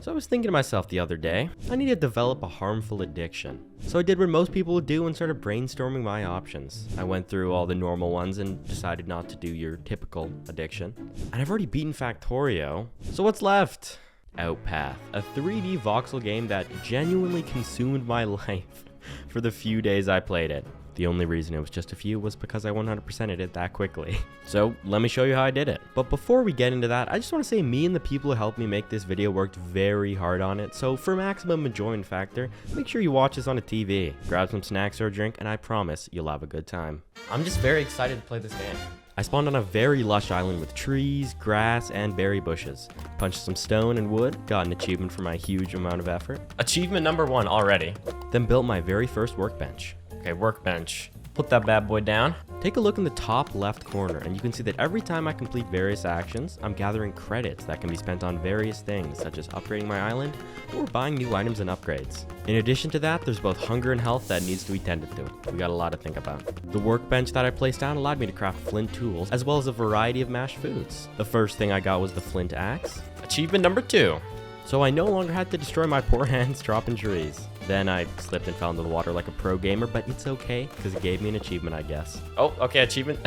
So I was thinking to myself the other day, I need to develop a harmful addiction. So I did what most people would do and started brainstorming my options. I went through all the normal ones and decided not to do your typical addiction. And I've already beaten Factorio, so what's left? Outpath, a 3D voxel game that genuinely consumed my life for the few days I played it. The only reason it was just a few was because I 100%ed it that quickly. So let me show you how I did it. But before we get into that, I just want to say me and the people who helped me make this video worked very hard on it. So for maximum enjoyment factor, make sure you watch this on a TV. Grab some snacks or a drink, and I promise you'll have a good time. I'm just very excited to play this game. I spawned on a very lush island with trees, grass, and berry bushes. Punched some stone and wood, got an achievement for my huge amount of effort. Achievement number 1 already. Then built my very first workbench. Okay, workbench. Put that bad boy down. Take a look in the top left corner and you can see that every time I complete various actions, I'm gathering credits that can be spent on various things such as upgrading my island or buying new items and upgrades. In addition to that, there's both hunger and health that needs to be tended to. We got a lot to think about. The workbench that I placed down allowed me to craft flint tools as well as a variety of mashed foods. The first thing I got was the flint axe. Achievement number 2. So I no longer had to destroy my poor hands chopping trees. Then I slipped and fell into the water like a pro gamer, but it's okay, because it gave me an achievement, I guess. Oh, okay, achievement.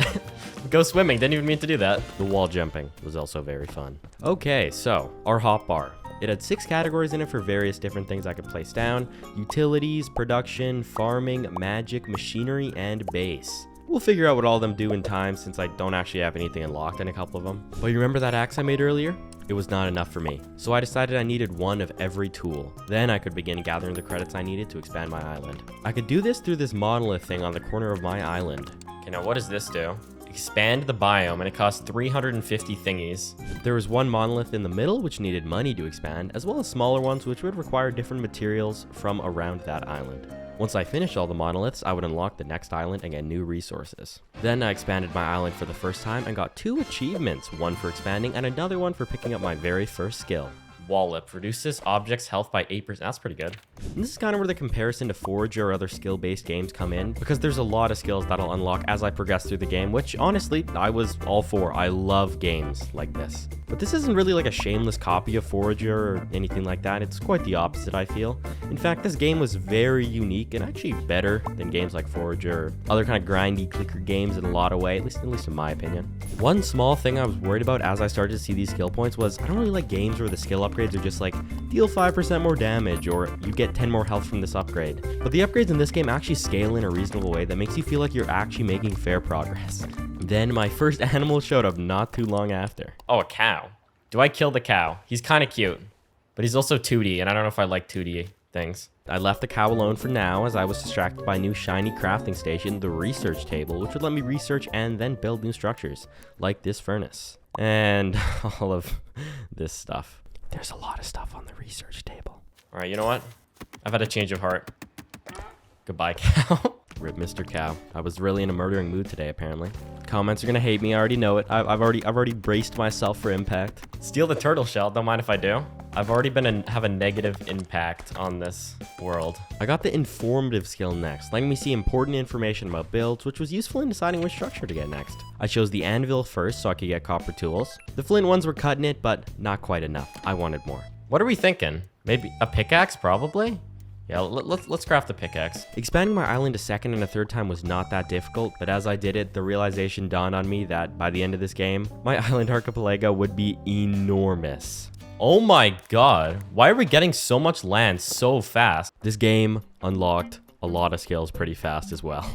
Go swimming, didn't even mean to do that. The wall jumping was also very fun. Okay, so, our hotbar. It had 6 categories in it for various different things I could place down. Utilities, production, farming, magic, machinery, and base. We'll figure out what all of them do in time since I don't actually have anything unlocked in a couple of them. But you remember that axe I made earlier? It was not enough for me, so I decided I needed one of every tool. Then I could begin gathering the credits I needed to expand my island. I could do this through this monolith thing on the corner of my island. Okay, now what does this do? Expand the biome, and it costs 350 thingies. There was one monolith in the middle which needed money to expand, as well as smaller ones which would require different materials from around that island. Once I finished all the monoliths, I would unlock the next island and get new resources. Then I expanded my island for the first time and got 2 achievements, one for expanding and another one for picking up my very first skill. Wallop reduces objects' health by 8%. That's pretty good. And this is kind of where the comparison to Forge or other skill-based games come in, because there's a lot of skills that'll unlock as I progress through the game, which honestly, I was all for. I love games like this. But this isn't really like a shameless copy of Forager or anything like that. It's quite the opposite, I feel. In fact, this game was very unique and actually better than games like Forager or other kind of grindy clicker games in a lot of ways, at least in my opinion. One small thing I was worried about as I started to see these skill points was I don't really like games where the skill upgrades are just like deal 5% more damage or you get 10 more health from this upgrade. But the upgrades in this game actually scale in a reasonable way that makes you feel like you're actually making fair progress. Then my first animal showed up not too long after. Oh, a cow. Do I kill the cow? He's kind of cute, but he's also 2D, and I don't know if I like 2D things. I left the cow alone for now as I was distracted by a new shiny crafting station, the research table, which would let me research and then build new structures, like this furnace. And all of this stuff. There's a lot of stuff on the research table. All right, you know what? I've had a change of heart. Goodbye, cow. Rip Mr. Cow. I was really in a murdering mood today, apparently. Comments are gonna hate me. I already know it. I've already braced myself for impact. Steal the turtle shell. Don't mind if I do. I've already have a negative impact on this world. I got the informative skill next, letting me see important information about builds, which was useful in deciding which structure to get next. I chose the anvil first so I could get copper tools. The flint ones were cutting it, but not quite enough. I wanted more. What are we thinking? Maybe a pickaxe, probably? Yeah, let's craft the pickaxe. Expanding my island a second and a third time was not that difficult, but as I did it, the realization dawned on me that by the end of this game, my island archipelago would be enormous. Oh my god, why are we getting so much land so fast? This game unlocked a lot of skills pretty fast as well.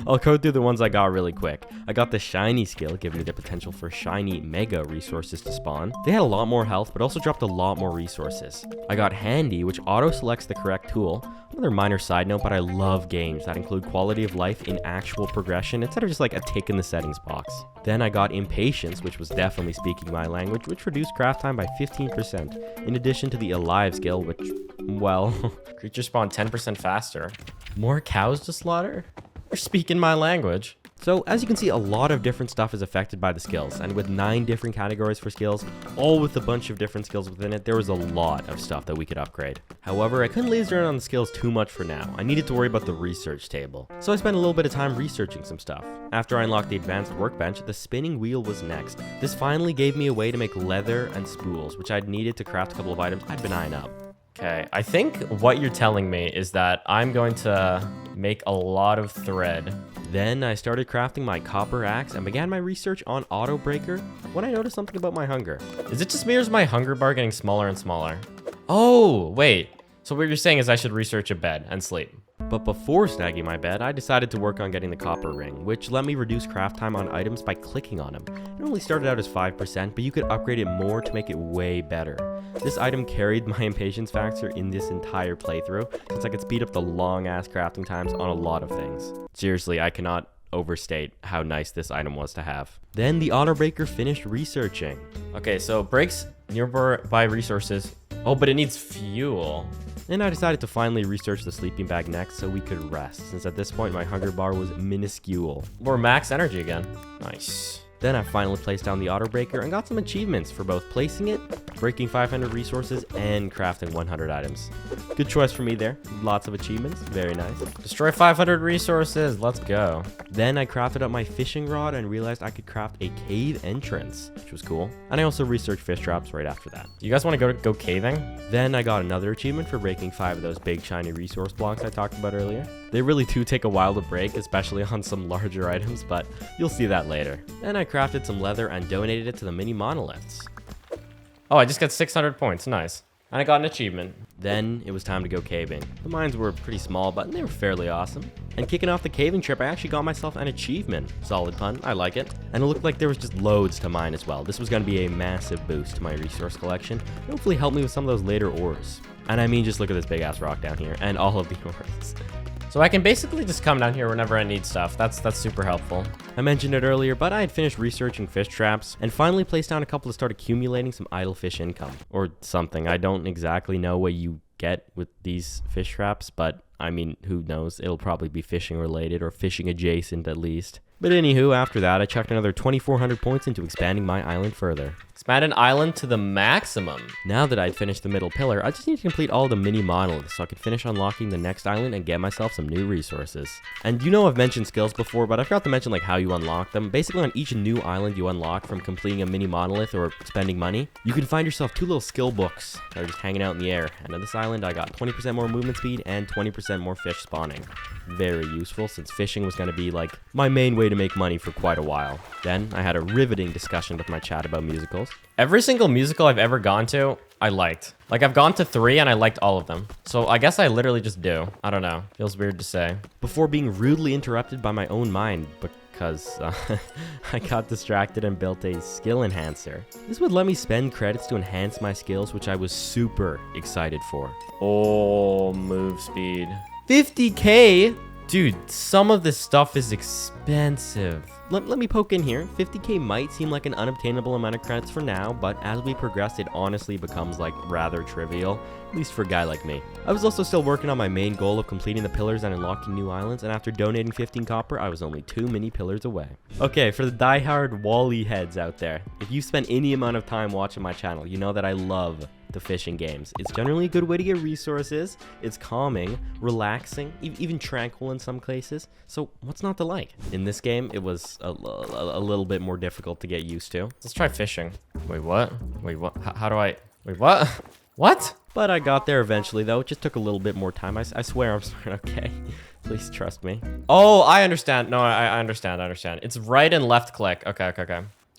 I'll go through the ones I got really quick. I got the shiny skill, giving me the potential for shiny mega resources to spawn. They had a lot more health, but also dropped a lot more resources. I got handy, which auto selects the correct tool. Another minor side note, but I love games that include quality of life in actual progression instead of just like a tick in the settings box. Then I got impatience, which was definitely speaking my language, which reduced craft time by 15%, in addition to the alive skill, which, well, creatures spawn 10% faster. More cows to slaughter? You're speaking my language. So as you can see, a lot of different stuff is affected by the skills, and with 9 different categories for skills, all with a bunch of different skills within it, there was a lot of stuff that we could upgrade. However, I couldn't laser in on the skills too much for now. I needed to worry about the research table. So I spent a little bit of time researching some stuff. After I unlocked the advanced workbench, the spinning wheel was next. This finally gave me a way to make leather and spools, which I'd needed to craft a couple of items I'd been eyeing up. Okay, I think what you're telling me is that I'm going to make a lot of thread. Then I started crafting my copper axe and began my research on auto breaker when I noticed something about my hunger. Is it just me or is my hunger bar getting smaller and smaller? Oh, wait. So what you're saying is I should research a bed and sleep. But before snagging my bed, I decided to work on getting the copper ring, which let me reduce craft time on items by clicking on them. It only started out as 5%, but you could upgrade it more to make it way better. This item carried my impatience factor in this entire playthrough, since I could speed up the long-ass crafting times on a lot of things. Seriously, I cannot overstate how nice this item was to have. Then the auto breaker finished researching. Okay, so breaks nearby resources. Oh, but it needs fuel. And I decided to finally research the sleeping bag next so we could rest, since at this point my hunger bar was minuscule. We're max energy again. Nice. Then I finally placed down the auto breaker and got some achievements for both placing it, breaking 500 resources, and crafting 100 items. Good choice for me there. Lots of achievements. Very nice. Destroy 500 resources. Let's go. Then I crafted up my fishing rod and realized I could craft a cave entrance, which was cool. And I also researched fish traps right after that. You guys want to go caving? Then I got another achievement for breaking 5 of those big shiny resource blocks I talked about earlier. They really do take a while to break, especially on some larger items, but you'll see that later. Then I crafted some leather and donated it to the mini monoliths. Oh, I just got 600 points. Nice. And I got an achievement. Then it was time to go caving. The mines were pretty small, but they were fairly awesome. And kicking off the caving trip, I actually got myself an achievement. Solid pun, I like it. And it looked like there was just loads to mine as well. This was going to be a massive boost to my resource collection. And hopefully help me with some of those later ores. And I mean, just look at this big ass rock down here and all of the ores. So I can basically just come down here whenever I need stuff. That's super helpful. I mentioned it earlier, but I had finished researching fish traps and finally placed down a couple to start accumulating some idle fish income. Or something. I don't exactly know what you get with these fish traps, but I mean, who knows? It'll probably be fishing related or fishing adjacent at least. But anywho, after that, I chucked another 2,400 points into expanding my island further. Expand an island to the maximum. Now that I'd finished the middle pillar, I just need to complete all the mini monoliths so I could finish unlocking the next island and get myself some new resources. And you know I've mentioned skills before, but I forgot to mention like how you unlock them. Basically on each new island you unlock from completing a mini monolith or spending money, you can find yourself 2 little skill books that are just hanging out in the air. And on this island I got 20% more movement speed and 20% more fish spawning. Very useful since fishing was going to be like my main way to make money for quite a while. Then I had a riveting discussion with my chat about musicals. Every single musical I've ever gone to, I liked. Like I've gone to 3 and I liked all of them. So I guess I literally just do. I don't know. Feels weird to say. Before being rudely interrupted by my own mind because I got distracted and built a skill enhancer. This would let me spend credits to enhance my skills, which I was super excited for. Oh, move speed. 50k? Dude, some of this stuff is expensive. Let me poke in here. 50k might seem like an unobtainable amount of credits for now, but as we progress, it honestly becomes like rather trivial, at least for a guy like me. I was also still working on my main goal of completing the pillars and unlocking new islands, and after donating 15 copper, I was only 2 mini pillars away. Okay, for the diehard Wally heads out there, if you spend any amount of time watching my channel, you know that I love the fishing games. It's generally a good way to get resources. It's calming, relaxing, even tranquil in some cases. So what's not to like? In this game, it was a little bit more difficult to get used to. Let's try fishing. Wait, what? Wait, what? How do I? Wait, what? What? But I got there eventually, though. It just took a little bit more time. I swear I'm smart, okay? Please trust me. Oh, I understand. No, I understand. I understand. It's right and left click. Okay.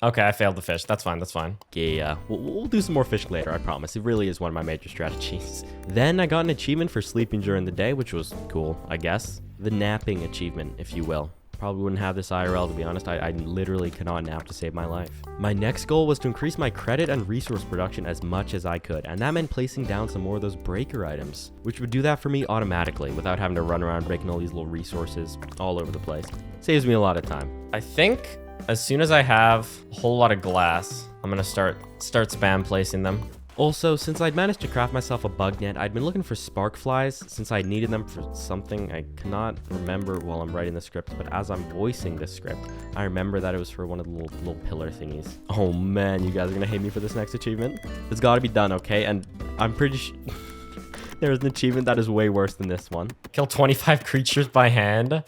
Okay, I failed the fish. That's fine. That's fine. Yeah, we'll do some more fishing later, I promise. It really is one of my major strategies. Then I got an achievement for sleeping during the day, which was cool, I guess. The napping achievement, if you will. Probably wouldn't have this IRL, to be honest. I literally cannot nap to save my life. My next goal was to increase my credit and resource production as much as I could, and that meant placing down some more of those breaker items, which would do that for me automatically without having to run around breaking all these little resources all over the place. Saves me a lot of time. I think as soon as I have a whole lot of glass, I'm gonna start spam placing them. Also, since I'd managed to craft myself a bug net, I'd been looking for spark flies since I needed them for something I cannot remember while I'm writing the script, but as I'm voicing this script, I remember that it was for one of the little pillar thingies. Oh man, you guys are gonna hate me for this next achievement. It's gotta be done, okay? And I'm pretty sure there's an achievement that is way worse than this one. Kill 25 creatures by hand.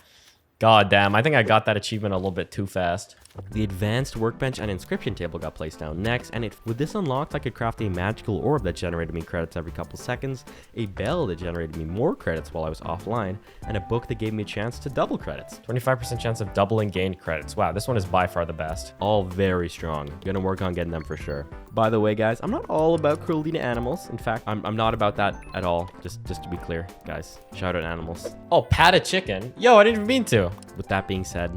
God damn, I think I got that achievement a little bit too fast. The advanced workbench and inscription table got placed down next, and with this unlocked, I could craft a magical orb that generated me credits every couple seconds, a bell that generated me more credits while I was offline, and a book that gave me a chance to double credits. 25% chance of doubling gained credits. Wow, this one is by far the best. All very strong. Gonna work on getting them for sure. By the way, guys, I'm not all about cruelty to animals. In fact, I'm not about that at all. Just to be clear, guys. Shout out animals. Oh, pat a chicken. Yo, I didn't even mean to. With that being said,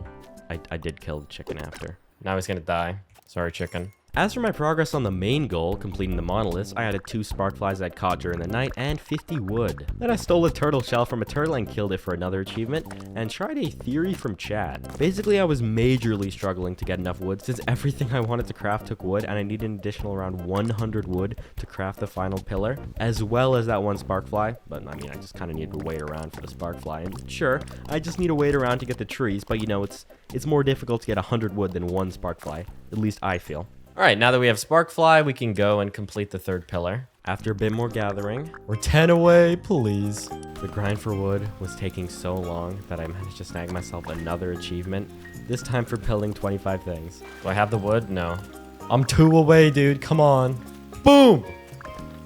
I did kill the chicken after. Now he's gonna die. Sorry, chicken. As for my progress on the main goal, completing the monoliths, I added 2 spark flies I'd caught during the night and 50 wood. Then I stole a turtle shell from a turtle and killed it for another achievement, and tried a theory from Chad. Basically, I was majorly struggling to get enough wood since everything I wanted to craft took wood, and I needed an additional around 100 wood to craft the final pillar, as well as that 1 spark fly. But I mean, I just kind of needed to wait around for the spark fly, and sure, I just need to wait around to get the trees, but you know, it's more difficult to get 100 wood than 1 spark fly, at least I feel. All right, now that we have Sparkfly, we can go and complete the 3rd pillar. After a bit more gathering, We're 10 away, please. the grind for wood was taking so long that I managed to snag myself another achievement, this time for building 25 things. Do I have the wood? No. I'm 2 away, dude. Come on. Boom!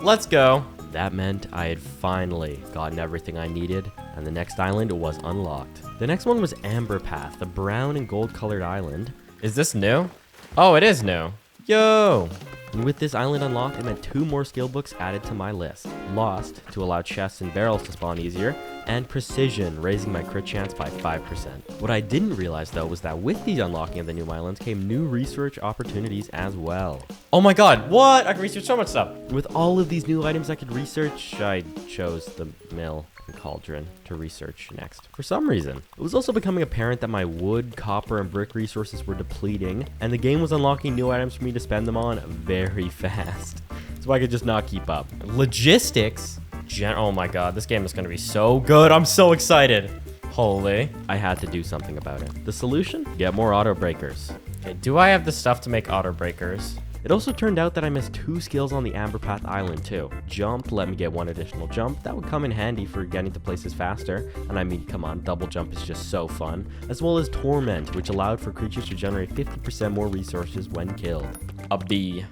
Let's go. That meant I had finally gotten everything I needed, and the next island was unlocked. The next one was Outpath, the brown and gold colored island. Is this new? Oh, it is new. Yo! And with this island unlocked, it meant 2 more skill books added to my list. Lost, to allow chests and barrels to spawn easier, and Precision, raising my crit chance by 5%. What I didn't realize though was that with the unlocking of the new islands came new research opportunities as well. Oh my god, what? I can research so much stuff. With all of these new items I could research, I chose the mill and cauldron to research next. For some reason, it was also becoming apparent that my wood, copper, and brick resources were depleting, and the game was unlocking new items for me to spend them on very fast, so I could just not keep up. Logistics? Oh my god, this game is gonna be so good. I'm so excited. Holy. I had to do something about it. The solution? Get more auto breakers. Okay, do I have the stuff to make auto breakers? It also turned out that I missed 2 skills on the Outpath island too. Jump let me get 1 additional jump. That would come in handy for getting to places faster. And I mean, come on, double jump is just so fun. As well as Torment, which allowed for creatures to generate 50% more resources when killed. A bee.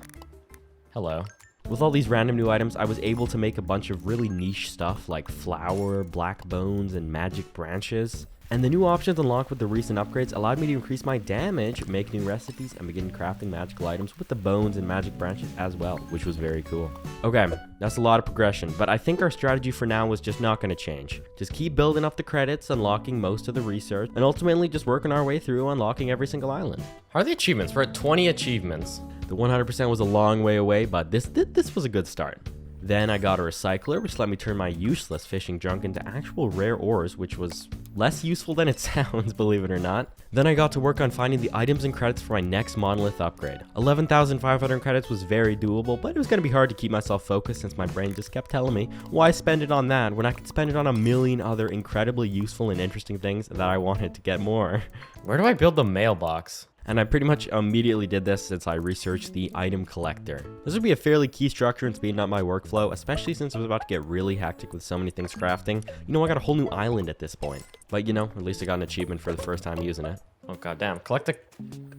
Hello. With all these random new items, I was able to make a bunch of really niche stuff like flour, black bones, and magic branches. And the new options unlocked with the recent upgrades allowed me to increase my damage, make new recipes, and begin crafting magical items with the bones and magic branches as well, which was very cool. Okay, that's a lot of progression, but I think our strategy for now was just not going to change. Just keep building up the credits, unlocking most of the research, and ultimately just working our way through unlocking every single island. How are the achievements? We're at 20 achievements. The 100% was a long way away, but this was a good start. Then I got a recycler, which let me turn my useless fishing junk into actual rare ores, which was less useful than it sounds, believe it or not. Then I got to work on finding the items and credits for my next Monolith upgrade. 11,500 credits was very doable, but it was going to be hard to keep myself focused since my brain just kept telling me, why spend it on that when I could spend it on a million other incredibly useful and interesting things that I wanted to get more. Where do I build the mailbox? And I pretty much immediately did this since I researched the item collector. This would be a fairly key structure in speeding up my workflow, especially since I was about to get really hectic with so many things crafting. You know, I got a whole new island at this point. But you know, at least I got an achievement for the first time using it. Oh goddamn! Collect the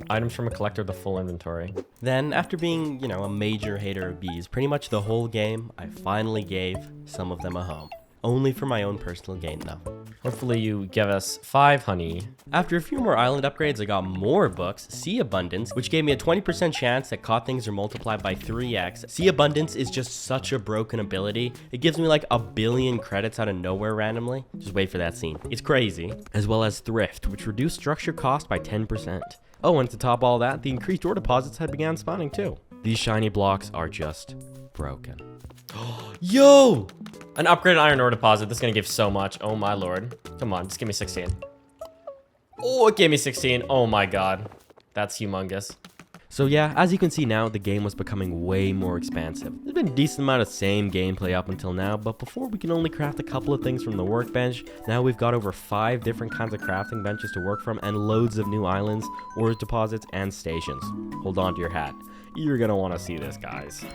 items from a collector, the full inventory. Then, after being, a major hater of bees pretty much the whole game, I finally gave some of them a home. Only for my own personal gain, though. Hopefully you give us 5 honey. After a few more island upgrades, I got more books, Sea Abundance, which gave me a 20% chance that caught things are multiplied by 3x. Sea Abundance is just such a broken ability. It gives me like 1 billion credits out of nowhere randomly. Just wait for that scene. It's crazy. As well as Thrift, which reduced structure cost by 10%. Oh, and to top all that, the increased ore deposits had began spawning too. These shiny blocks are just broken. Yo! An upgraded iron ore deposit. This is gonna give so much. Oh my lord. Come on, just give me 16. Oh, it gave me 16. Oh my god. That's humongous. So yeah, as you can see now, the game was becoming way more expansive. There's been a decent amount of same gameplay up until now, but before we can only craft a couple of things from the workbench, now we've got over 5 different kinds of crafting benches to work from and loads of new islands, ore deposits, and stations. Hold on to your hat. You're gonna want to see this, guys.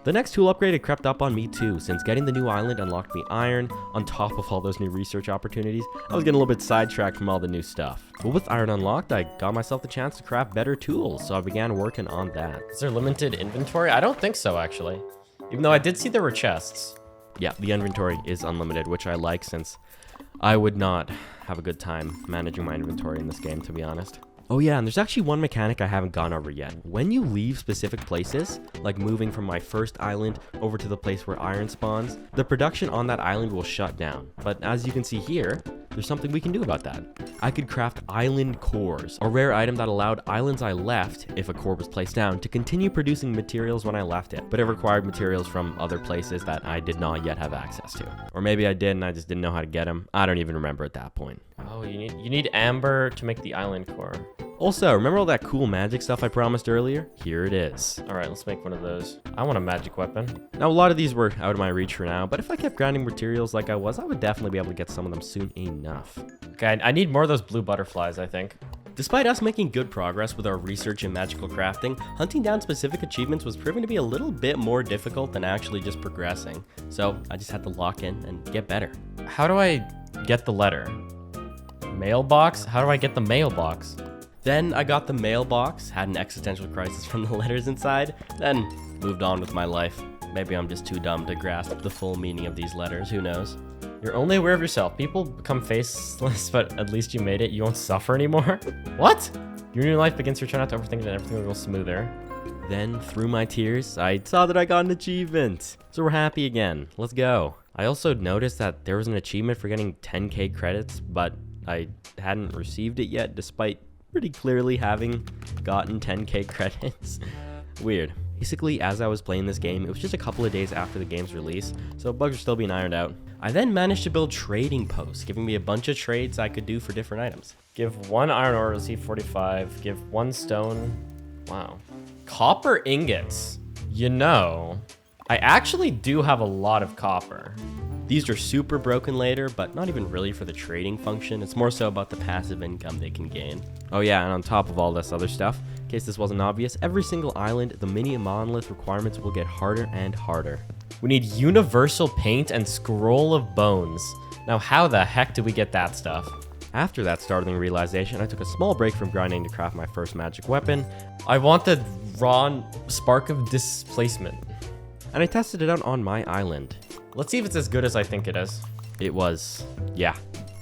The next tool upgrade had crept up on me too, since getting the new island unlocked me iron, on top of all those new research opportunities. I was getting a little bit sidetracked from all the new stuff. But with iron unlocked, I got myself the chance to craft better tools, so I began working on that. Is there limited inventory? I don't think so, actually. Even though I did see there were chests. Yeah, the inventory is unlimited, which I like since I would not have a good time managing my inventory in this game, to be honest. Oh yeah, and there's actually one mechanic I haven't gone over yet. When you leave specific places, like moving from my first island over to the place where iron spawns, the production on that island will shut down. But as you can see here, there's something we can do about that. I could craft island cores, a rare item that allowed islands I left, if a core was placed down, to continue producing materials when I left it, but it required materials from other places that I did not yet have access to. Or maybe I did and I just didn't know how to get them. I don't even remember at that point. Oh, you need amber to make the island core. Also, remember all that cool magic stuff I promised earlier? Here it is. All right, let's make one of those. I want a magic weapon. Now, a lot of these were out of my reach for now, but if I kept grinding materials like I was, I would definitely be able to get some of them soon enough. Okay, I need more of those blue butterflies, I think. Despite us making good progress with our research in magical crafting, hunting down specific achievements was proving to be a little bit more difficult than actually just progressing. So I just had to lock in and get better. How do I get the letter? Mailbox? How do I get the mailbox? Then I got the mailbox, had an existential crisis from the letters inside, then moved on with my life. Maybe I'm just too dumb to grasp the full meaning of these letters, who knows? You're only aware of yourself. People become faceless, but at least you made it. You won't suffer anymore. What? Your new life begins to try not to overthink it and everything will go smoother. Then, through my tears, I saw that I got an achievement. So we're happy again. Let's go. I also noticed that there was an achievement for getting 10k credits, but I hadn't received it yet, despite pretty clearly having gotten 10k credits. Weird. Basically, as I was playing this game, it was just a couple of days after the game's release, so bugs are still being ironed out. I then managed to build trading posts, giving me a bunch of trades I could do for different items. Give 1 iron ore, receive 45. Give 1 stone. Wow. Copper ingots. You know, I actually do have a lot of copper. These are super broken later, but not even really for the trading function. It's more so about the passive income they can gain. Oh yeah, and on top of all this other stuff, in case this wasn't obvious, every single island, the mini monolith requirements will get harder and harder. We need universal paint and scroll of bones. Now, how the heck do we get that stuff? After that startling realization, I took a small break from grinding to craft my first magic weapon, I want the raw spark of displacement. and I tested it out on my island. Let's see if it's as good as I think it is. It was. Yeah,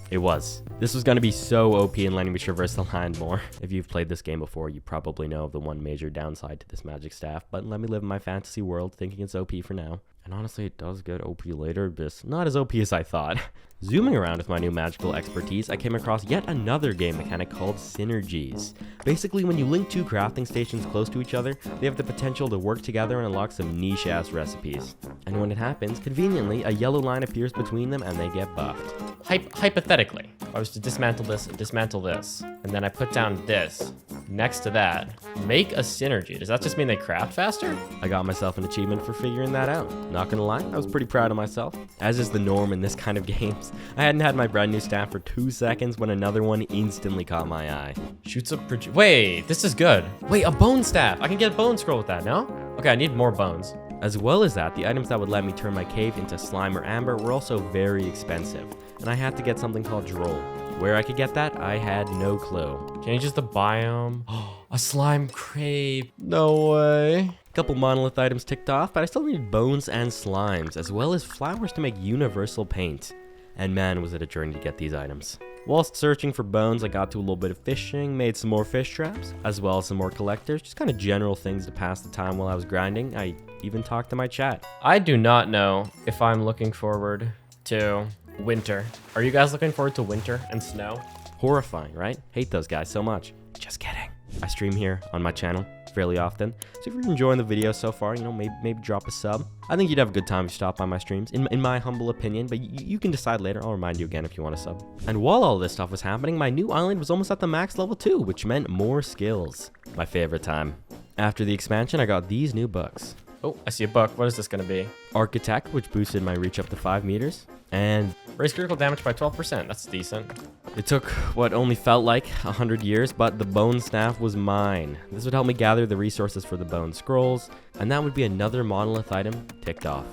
it was. This was going to be so OP and letting me traverse the land more. If you've played this game before, you probably know of the one major downside to this magic staff, but let me live in my fantasy world thinking it's OP for now. And honestly, it does get OP later, but not as OP as I thought. Zooming around with my new magical expertise, I came across yet another game mechanic called synergies. Basically, when you link 2 crafting stations close to each other, they have the potential to work together and unlock some niche-ass recipes. And when it happens, conveniently, a yellow line appears between them and they get buffed. Hypothetically, if I was to dismantle this and dismantle this, and then I put down this next to that, make a synergy. Does that just mean they craft faster? I got myself an achievement for figuring that out. Not gonna lie, I was pretty proud of myself. As is the norm in this kind of games, I hadn't had my brand new staff for 2 seconds when another one instantly caught my eye. Shoots up. Wait, this is good. Wait, a bone staff. I can get a bone scroll with that, no? Okay, I need more bones. As well as that, the items that would let me turn my cave into slime or amber were also very expensive, and I had to get something called droll. Where I could get that, I had no clue. Changes the biome. A slime crave. No way. A couple monolith items ticked off, but I still needed bones and slimes, as well as flowers to make universal paint. And man, was it a journey to get these items. Whilst searching for bones, I got to a little bit of fishing, made some more fish traps, as well as some more collectors, just kind of general things to pass the time while I was grinding. I even talked to my chat. I do not know if I'm looking forward to winter. Are you guys looking forward to winter and snow? Horrifying, right? Hate those guys so much. Just kidding. I stream here on my channel fairly often, so if you're enjoying the video so far, you know, maybe drop a sub. I think you'd have a good time if you stop by my streams, in my humble opinion, but you can decide later. I'll remind you again if you want to sub. And while all this stuff was happening, my new island was almost at the max level too, which meant more skills. My favorite time. After the expansion, I got these new books. Oh, I see a book. What is this going to be? Architect, which boosted my reach up to 5 meters. And Raise critical damage by 12%. That's decent. it took what only felt like 100 years, but the bone staff was mine. This would help me gather the resources for the bone scrolls, and that would be another monolith item ticked off.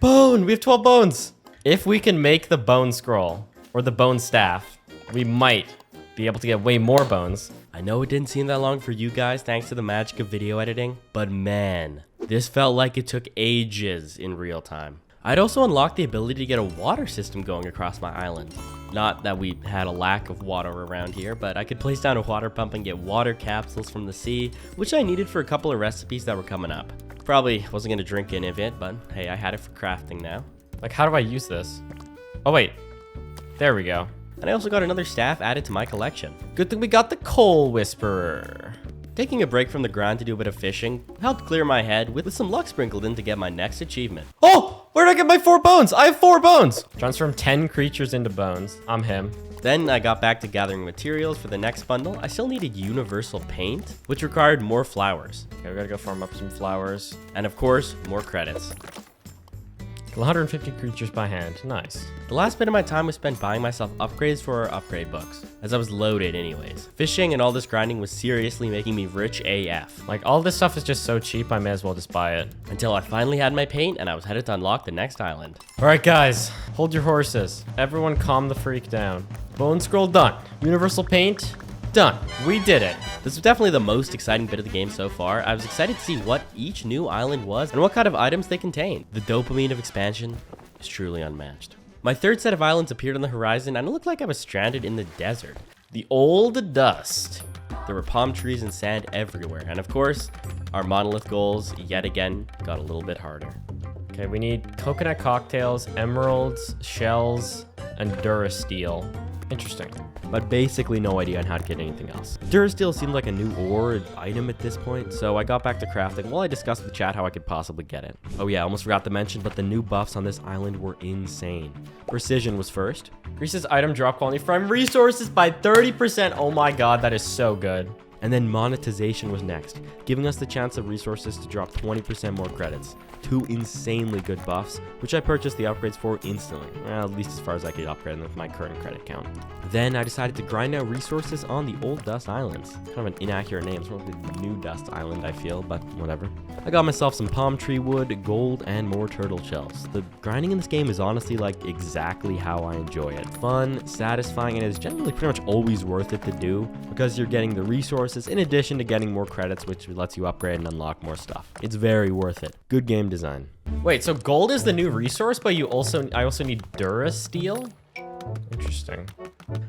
Bone! We have 12 bones! If we can make the bone scroll, or the bone staff, we might be able to get way more bones. I know it didn't seem that long for you guys thanks to the magic of video editing, but man, this felt like it took ages in real time. I'd also unlocked the ability to get a water system going across my island. Not that we had a lack of water around here, but I could place down a water pump and get water capsules from the sea, which I needed for a couple of recipes that were coming up. Probably wasn't going to drink any of it, but hey, I had it for crafting now. Like, how do I use this? Oh, wait. There we go. And I also got another staff added to my collection. Good thing we got the Coal Whisperer. Taking a break from the grind to do a bit of fishing helped clear my head with some luck sprinkled in to get my next achievement. Oh! Where did I get my 4 bones? I have 4 bones! Transform 10 creatures into bones. I'm him. Then I got back to gathering materials for the next bundle. I still needed universal paint, which required more flowers. Okay, we gotta go farm up some flowers. And of course, more credits. 150 creatures by hand. Nice. The last bit of my time was spent buying myself upgrades for our upgrade books, as I was loaded anyways. Fishing and all this grinding was seriously making me rich AF. Like, all this stuff is just so cheap, I may as well just buy it. Until I finally had my paint and I was headed to unlock the next island. Alright, guys. Hold your horses. Everyone calm the freak down. Bone scroll done. Universal paint done. We did it. This was definitely the most exciting bit of the game so far. I was excited to see what each new island was and what kind of items they contained. The dopamine of expansion is truly unmatched. My third set of islands appeared on the horizon and it looked like I was stranded in the desert. The old dust. There were palm trees and sand everywhere. And of course, our monolith goals yet again got a little bit harder. Okay, we need coconut cocktails, emeralds, shells, and durasteel. Interesting. But basically no idea on how to get anything else. Durasteel seemed like a new ore item at this point, so I got back to crafting while I discussed with chat how I could possibly get it. Oh yeah, almost forgot to mention, but the new buffs on this island were insane. Precision was first. Increases item drop quality from resources by 30%. Oh my god, that is so good. And then monetization was next, giving us the chance of resources to drop 20% more credits. 2 insanely good buffs, which I purchased the upgrades for instantly, well, at least as far as I could upgrade them with my current credit count. Then I decided to grind out resources on the Old Dust Islands. Kind of an inaccurate name, it's more like the New Dust Island, I feel, but whatever. I got myself some palm tree wood, gold, and more turtle shells. The grinding in this game is honestly like exactly how I enjoy it. Fun, satisfying, and it's generally pretty much always worth it to do because you're getting the resources in addition to getting more credits, which lets you upgrade and unlock more stuff. It's very worth it. Good game design. Wait, so gold is the new resource, but I also need durasteel? Interesting.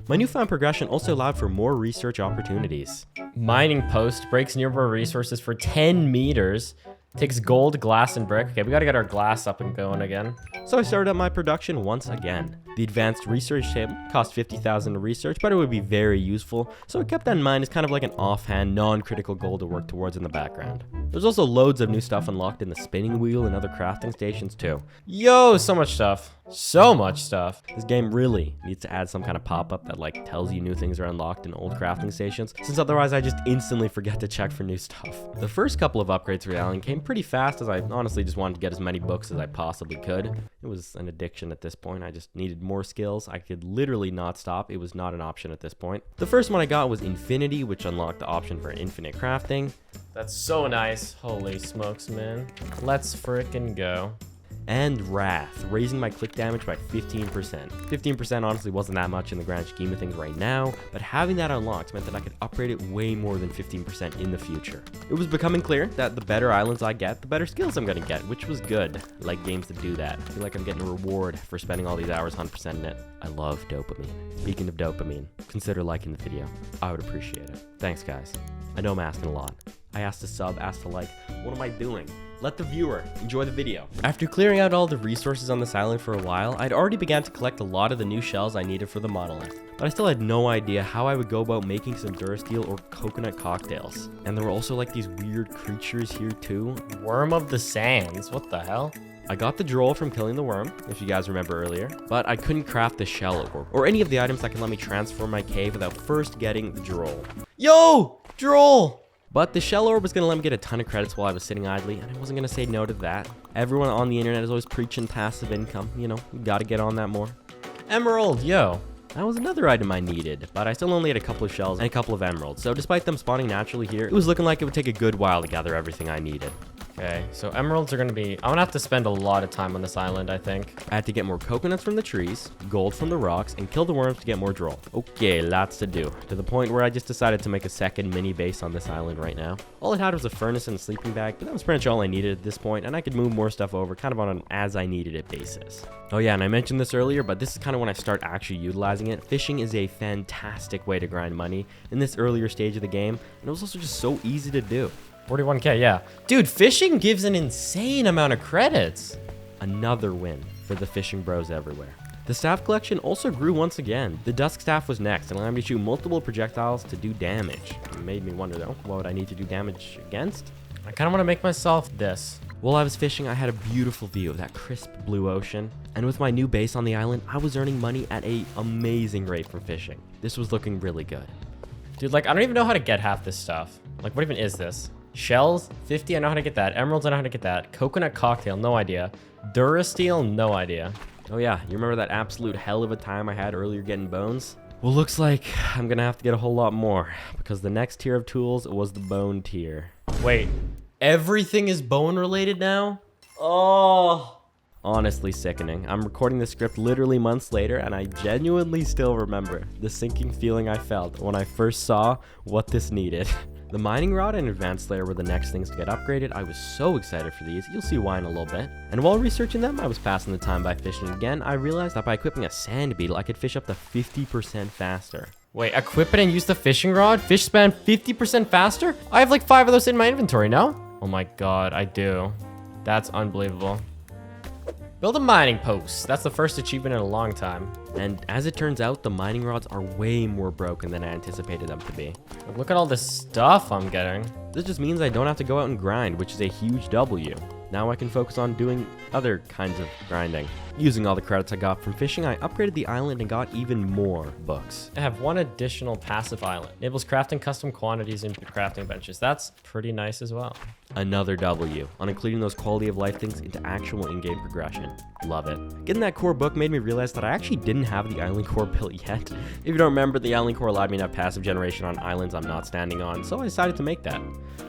My newfound progression also allowed for more research opportunities. Mining post breaks nearby resources for 10 meters. Takes gold, glass, and brick. Okay, we gotta get our glass up and going again. So I started up my production once again. The advanced research table cost 50,000 to research, but it would be very useful, so I kept that in mind as kind of like an offhand, non-critical goal to work towards in the background. There's also loads of new stuff unlocked in the spinning wheel and other crafting stations too. Yo, so much stuff. So much stuff. This game really needs to add some kind of pop-up that like tells you new things are unlocked in old crafting stations, since otherwise I just instantly forget to check for new stuff. The first couple of upgrades for the island came pretty fast, as I honestly just wanted to get as many books as I possibly could. It was an addiction at this point. I just needed more skills. I could literally not stop. It was not an option at this point. The first one I got was Infinity, which unlocked the option for infinite crafting. That's so nice. Holy smokes, man. Let's frickin' go. And Wrath, raising my click damage by 15%. 15% honestly wasn't that much in the grand scheme of things right now, but having that unlocked meant that I could upgrade it way more than 15% in the future. It was becoming clear that the better islands I get, the better skills I'm gonna get, which was good. I like games that do that. I feel like I'm getting a reward for spending all these hours 100% in it. I love dopamine. Speaking of dopamine, consider liking the video. I would appreciate it. Thanks, guys. I know I'm asking a lot. I asked to sub, asked to like. What am I doing? Let the viewer enjoy the video. After clearing out all the resources on this island for a while, I'd already began to collect a lot of the new shells I needed for the monolith. But I still had no idea how I would go about making some durasteel or coconut cocktails. And there were also like these weird creatures here too. Worm of the sands. What the hell? I got the droll from killing the worm, if you guys remember earlier, but I couldn't craft the shell or any of the items that can let me transform my cave without first getting the droll. Yo! Droll! But the shell orb was going to let me get a ton of credits while I was sitting idly, and I wasn't going to say no to that. Everyone on the internet is always preaching passive income. You know, you got to get on that more. Emerald, yo. That was another item I needed, but I still only had a couple of shells and a couple of emeralds, so despite them spawning naturally here, it was looking like it would take a good while to gather everything I needed. Okay, so emeralds are gonna be... I'm gonna have to spend a lot of time on this island, I think. I had to get more coconuts from the trees, gold from the rocks, and kill the worms to get more droll. Okay, lots to do, to the point where I just decided to make a second mini base on this island right now. All it had was a furnace and a sleeping bag, but that was pretty much all I needed at this point, and I could move more stuff over kind of on an as-I-needed-it basis. Oh yeah, and I mentioned this earlier, but this is kind of when I start actually utilizing it. Fishing is a fantastic way to grind money in this earlier stage of the game, and it was also just so easy to do. 41k, yeah. Dude, fishing gives an insane amount of credits. Another win for the fishing bros everywhere. The staff collection also grew once again. The dusk staff was next and allowed me to shoot multiple projectiles to do damage. It made me wonder though, what would I need to do damage against? I kind of want to make myself this. While I was fishing, I had a beautiful view of that crisp blue ocean. And with my new base on the island, I was earning money at an amazing rate from fishing. This was looking really good. Dude, like, I don't even know how to get half this stuff. Like, what even is this? Shells, 50, I know how to get that. Emeralds, I know how to get that. Coconut cocktail, no idea. Durasteel, no idea. Oh yeah, you remember that absolute hell of a time I had earlier getting bones? Well, looks like I'm gonna have to get a whole lot more, because the next tier of tools was the bone tier. Wait, everything is bone related now? Oh. Honestly sickening. I'm recording this script literally months later, and I genuinely still remember the sinking feeling I felt when I first saw what this needed. The mining rod and advanced layer were the next things to get upgraded. I was so excited for these. You'll see why in a little bit. And while researching them, I was passing the time by fishing again. I realized that by equipping a sand beetle, I could fish up to 50% faster. Wait, equip it and use the fishing rod? Fish span 50% faster? I have like 5 of those in my inventory, no? Oh my god, I do. That's unbelievable. Build a mining post. That's the first achievement in a long time. And as it turns out, the mining rods are way more broken than I anticipated them to be. Look at all this stuff I'm getting. This just means I don't have to go out and grind, which is a huge W. Now I can focus on doing other kinds of grinding. Using all the credits I got from fishing, I upgraded the island and got even more books. I have one additional passive island. Enables crafting custom quantities into crafting benches. That's pretty nice as well. Another W on including those quality of life things into actual in-game progression. Love it. Getting that core book made me realize that I actually didn't have the island core built yet. If you don't remember, the island core allowed me to have passive generation on islands I'm not standing on, so I decided to make that.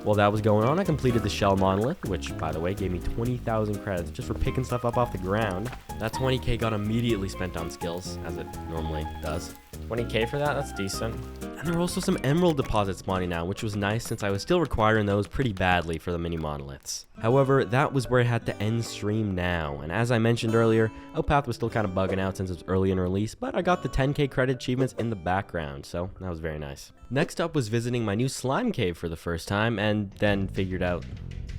While that was going on, I completed the shell monolith, which by the way gave me 20,000 credits just for picking stuff up off the ground. That 20k got immediately spent on skills, as it normally does. 20k for that? That's decent. And there are also some emerald deposits spawning now, which was nice since I was still requiring those pretty badly for the mini monoliths. However, that was where I had to end stream now, and as I mentioned earlier, Outpath was still kind of bugging out since it was early in release, but I got the 10k credit achievements in the background, so that was very nice. Next up was visiting my new slime cave for the first time, and then figured out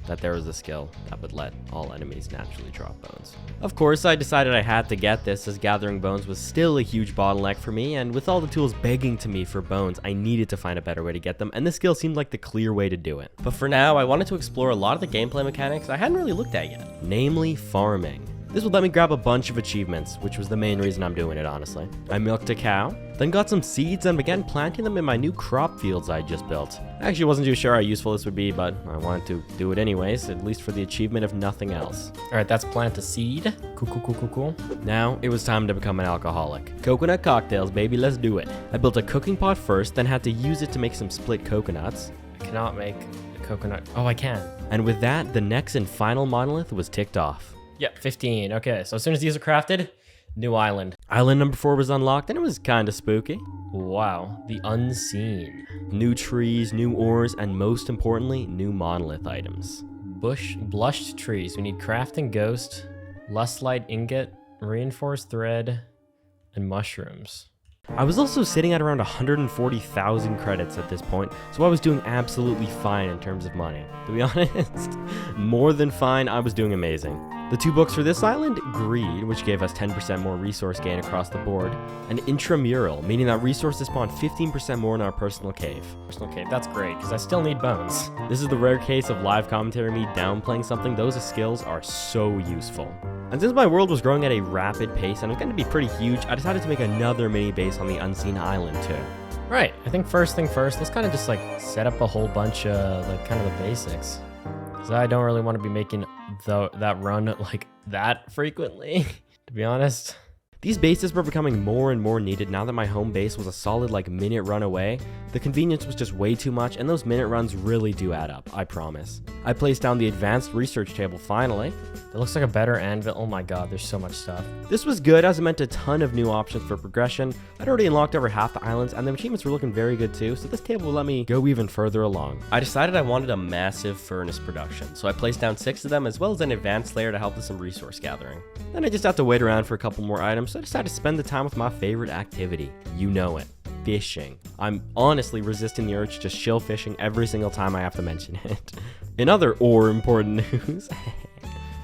that there was a skill that would let all enemies naturally drop bones. Of course, I decided I had to get this, as gathering bones was still a huge bottleneck for me, and with all the tools begging to me for bones, I needed to find a better way to get them, and this skill seemed like the clear way to do it. But for now, I wanted to explore a lot of the gameplay mechanics I hadn't really looked at yet. Namely, farming. This would let me grab a bunch of achievements, which was the main reason I'm doing it, honestly. I milked a cow, then got some seeds and began planting them in my new crop fields I just built. I actually wasn't too sure how useful this would be, but I wanted to do it anyways, at least for the achievement if nothing else. Alright, that's plant a seed. Cool. Now, it was time to become an alcoholic. Coconut cocktails, baby, let's do it. I built a cooking pot first, then had to use it to make some split coconuts. I cannot make a coconut. Oh, I can. And with that, the next and final monolith was ticked off. Yep, 15. Okay, so as soon as these are crafted, new island. Island number 4 was unlocked, and it was kinda spooky. Wow, the unseen. New trees, new ores, and most importantly, new monolith items. Blushed trees. We need crafting ghost, lust light ingot, reinforced thread, and mushrooms. I was also sitting at around 140,000 credits at this point, so I was doing absolutely fine in terms of money. To be honest, more than fine, I was doing amazing. The 2 books for this island, Greed, which gave us 10% more resource gain across the board, and Intramural, meaning that resources spawn 15% more in our personal cave. Personal cave, that's great, because I still need bones. This is the rare case of live commentary me downplaying something. Those skills are so useful. And since my world was growing at a rapid pace and it was going to be pretty huge, I decided to make another mini base on the unseen island too. Right, I think first thing first, let's kind of just like set up a whole bunch of like kind of the basics. Because I don't really want to be making that run like that frequently, to be honest. These bases were becoming more and more needed now that my home base was a solid like minute run away. The convenience was just way too much, and those minute runs really do add up, I promise. I placed down the advanced research table finally. It looks like a better anvil. Oh my god, there's so much stuff. This was good as it meant a ton of new options for progression. I'd already unlocked over half the islands, and the achievements were looking very good too, so this table will let me go even further along. I decided I wanted a massive furnace production, so I placed down 6 of them as well as an advanced layer to help with some resource gathering. Then I just have to wait around for a couple more items, so I decided to spend the time with my favorite activity. You know it. Fishing. I'm honestly resisting the urge to just shill fishing every single time I have to mention it. In other important news...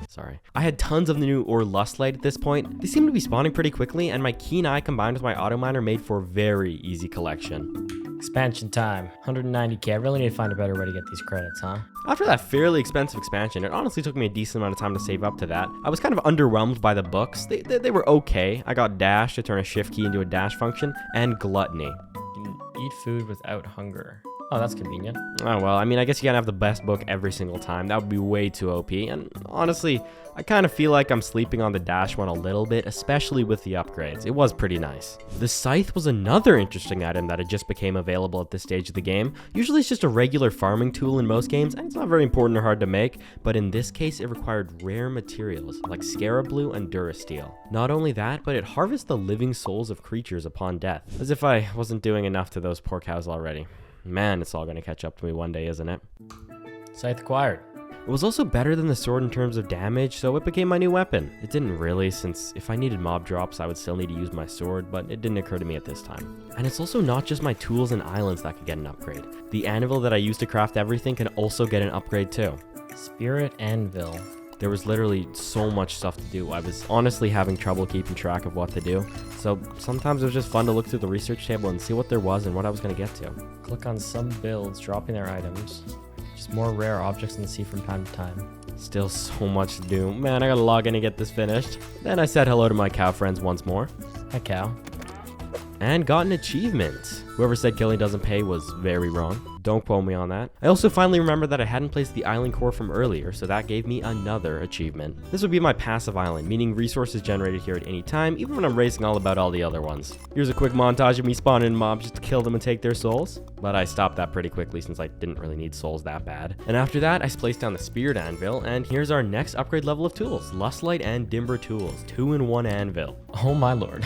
Sorry. I had tons of the new ore lust light at this point. They seem to be spawning pretty quickly, and my keen eye combined with my auto miner made for very easy collection. Expansion time, 190k. I really need to find a better way to get these credits, huh? After that fairly expensive expansion, it honestly took me a decent amount of time to save up to that. I was kind of underwhelmed by the books. They were okay. I got dash to turn a shift key into a dash function, and gluttony. You can eat food without hunger. Oh, that's convenient. Oh, well, I mean, I guess you gotta have the best book every single time. That would be way too OP. And honestly, I kind of feel like I'm sleeping on the dash one a little bit, especially with the upgrades. It was pretty nice. The scythe was another interesting item that had just became available at this stage of the game. Usually it's just a regular farming tool in most games, and it's not very important or hard to make, but in this case, it required rare materials like scarab blue and durasteel. Not only that, but it harvests the living souls of creatures upon death. As if I wasn't doing enough to those poor cows already. Man, it's all gonna catch up to me one day, isn't it? Scythe acquired. It was also better than the sword in terms of damage, so it became my new weapon. It didn't really, since if I needed mob drops, I would still need to use my sword, but it didn't occur to me at this time. And it's also not just my tools and islands that could get an upgrade. The anvil that I use to craft everything can also get an upgrade too. Spirit anvil. There was literally so much stuff to do. I was honestly having trouble keeping track of what to do. So sometimes it was just fun to look through the research table and see what there was and what I was going to get to. Click on some builds, dropping their items. Just more rare objects in the sea from time to time. Still so much to do. Man, I gotta log in and get this finished. Then I said hello to my cow friends once more. Hi, cow. And got an achievement. Whoever said killing doesn't pay was very wrong. Don't quote me on that. I also finally remembered that I hadn't placed the island core from earlier, so that gave me another achievement. This would be my passive island, meaning resources generated here at any time, even when I'm racing all about all the other ones. Here's a quick montage of me spawning mobs just to kill them and take their souls. But I stopped that pretty quickly since I didn't really need souls that bad. And after that, I placed down the spirit anvil, and here's our next upgrade level of tools. Lustlight and Dimber tools, 2-in-1 anvil. Oh my lord.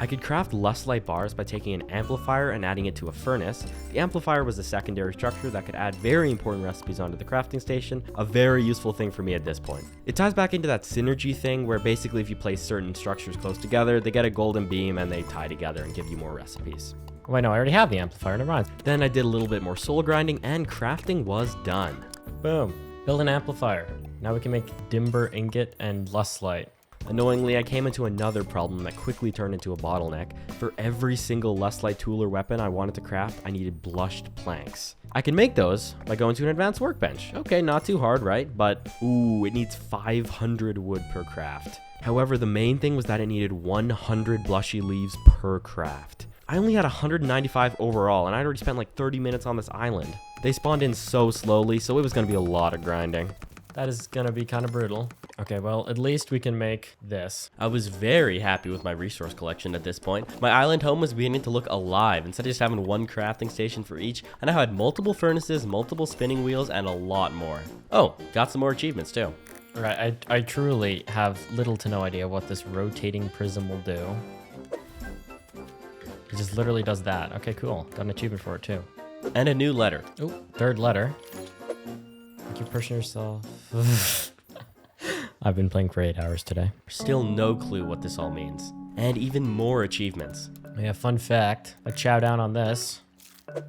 I could craft lustlight bars by taking an amplifier and adding it to a furnace. The amplifier was a secondary structure that could add very important recipes onto the crafting station, a very useful thing for me at this point. It ties back into that synergy thing where basically if you place certain structures close together, they get a golden beam and they tie together and give you more recipes. Wait, no, I already have the amplifier, never mind. Then I did a little bit more soul grinding and crafting was done. Boom. Build an amplifier. Now we can make Dimber ingot and lustlight. Annoyingly, I came into another problem that quickly turned into a bottleneck. For every single lustlight tool or weapon I wanted to craft, I needed blushed planks. I can make those by going to an advanced workbench. Okay, not too hard, right? But, ooh, it needs 500 wood per craft. However, the main thing was that it needed 100 blushy leaves per craft. I only had 195 overall, and I'd already spent like 30 minutes on this island. They spawned in so slowly, so it was gonna be a lot of grinding. That is gonna be kind of brutal. Okay, well, at least we can make this. I was very happy with my resource collection at this point. My island home was beginning to look alive instead of just having one crafting station for each, and I had multiple furnaces, multiple spinning wheels, and a lot more. Oh, got some more achievements too. All right, I truly have little to no idea what this rotating prism will do. It just literally does that. Okay, cool. Got an achievement for it too. And a new letter. Oh, third letter. Thank you, person yourself. I've been playing for 8 hours today. Still no clue what this all means. And even more achievements. Yeah, fun fact. I chow down on this.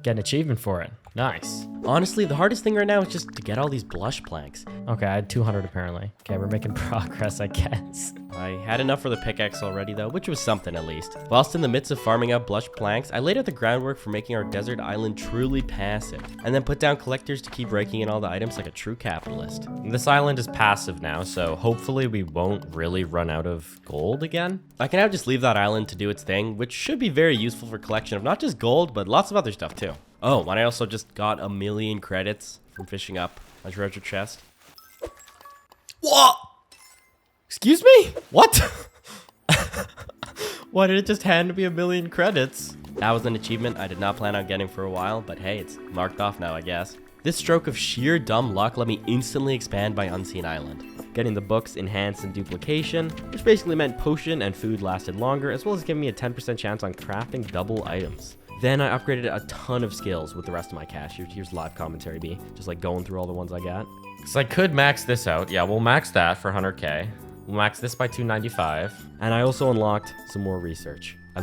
Get an achievement for it. Nice. Honestly, the hardest thing right now is just to get all these blush planks. Okay, I had 200 apparently. Okay, we're making progress, I guess. I had enough for the pickaxe already though, which was something at least. Whilst in the midst of farming out blush planks, I laid out the groundwork for making our desert island truly passive, and then put down collectors to keep breaking in all the items like a true capitalist. This island is passive now, so hopefully we won't really run out of gold again. I can now just leave that island to do its thing, which should be very useful for collection of not just gold, but lots of other stuff too. Oh, and I also just got 1,000,000 credits from fishing up a treasure chest. What? Excuse me? What? Why did it just hand me 1,000,000 credits? That was an achievement I did not plan on getting for a while, but hey, it's marked off now, I guess. This stroke of sheer dumb luck let me instantly expand my Unseen Island. Getting the books enhanced in duplication, which basically meant potion and food lasted longer, as well as giving me a 10% chance on crafting double items. Then I upgraded a ton of skills with the rest of my cash. Here's live commentary, B. Just like going through all the ones I got. Because I could max this out. Yeah, we'll max that for 100k. We'll max this by 295. And I also unlocked some more research. I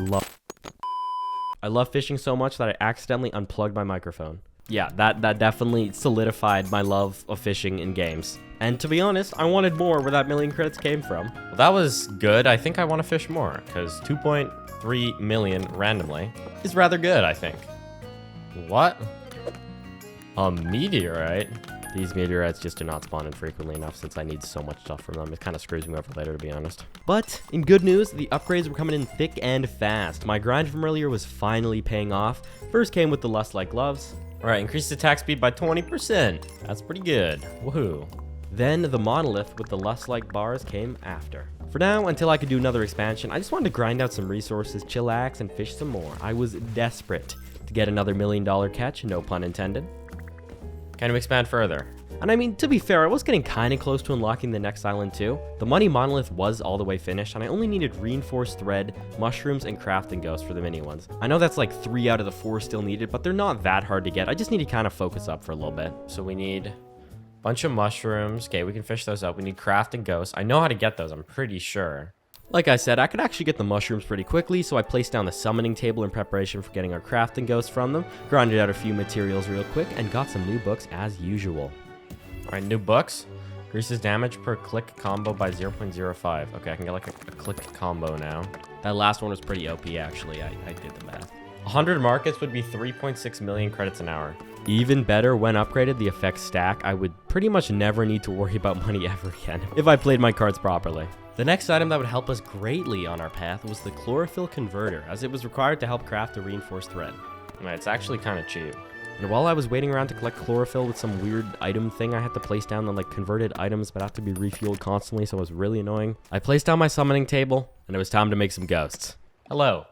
love fishing so much that I accidentally unplugged my microphone. Yeah, that definitely solidified my love of fishing in games. And to be honest, I wanted more where that 1,000,000 credits came from. Well, that was good. I think I want to fish more, because 2.3 million randomly is rather good, I think. What? A meteorite? These meteorites just do not spawn infrequently enough since I need so much stuff from them. It kind of screws me over later, to be honest. But in good news, the upgrades were coming in thick and fast. My grind from earlier was finally paying off. First came with the Lust-like gloves. All right, increased attack speed by 20%. That's pretty good. Woohoo. Then the Monolith with the Lust-like bars came after. For now, until I could do another expansion, I just wanted to grind out some resources, chillax, and fish some more. I was desperate to get another $1,000,000 catch, no pun intended. Can we expand further? And I mean, to be fair, I was getting kind of close to unlocking the next island too. The money monolith was all the way finished, and I only needed reinforced thread, mushrooms, and crafting ghosts for the mini ones. I know that's like 3 out of the 4 still needed, but they're not that hard to get. I just need to kind of focus up for a little bit. So we need a bunch of mushrooms. Okay, we can fish those up. We need crafting ghosts. I know how to get those, I'm pretty sure. Like I said, I could actually get the mushrooms pretty quickly, so I placed down the summoning table in preparation for getting our crafting ghosts from them, grinded out a few materials real quick, and got some new books as usual. All right, new books. Increases damage per click combo by 0.05. Okay, I can get like a click combo now. That last one was pretty OP, actually. I did the math. 100 markets would be 3.6 million credits an hour. Even better, when upgraded, the effects stack, I would pretty much never need to worry about money ever again, if I played my cards properly. The next item that would help us greatly on our path was the chlorophyll converter, as it was required to help craft a reinforced thread. Right, it's actually kind of cheap. And while I was waiting around to collect chlorophyll with some weird item thing I had to place down on like converted items but have to be refueled constantly, so it was really annoying, I placed down my summoning table, and it was time to make some ghosts. Hello,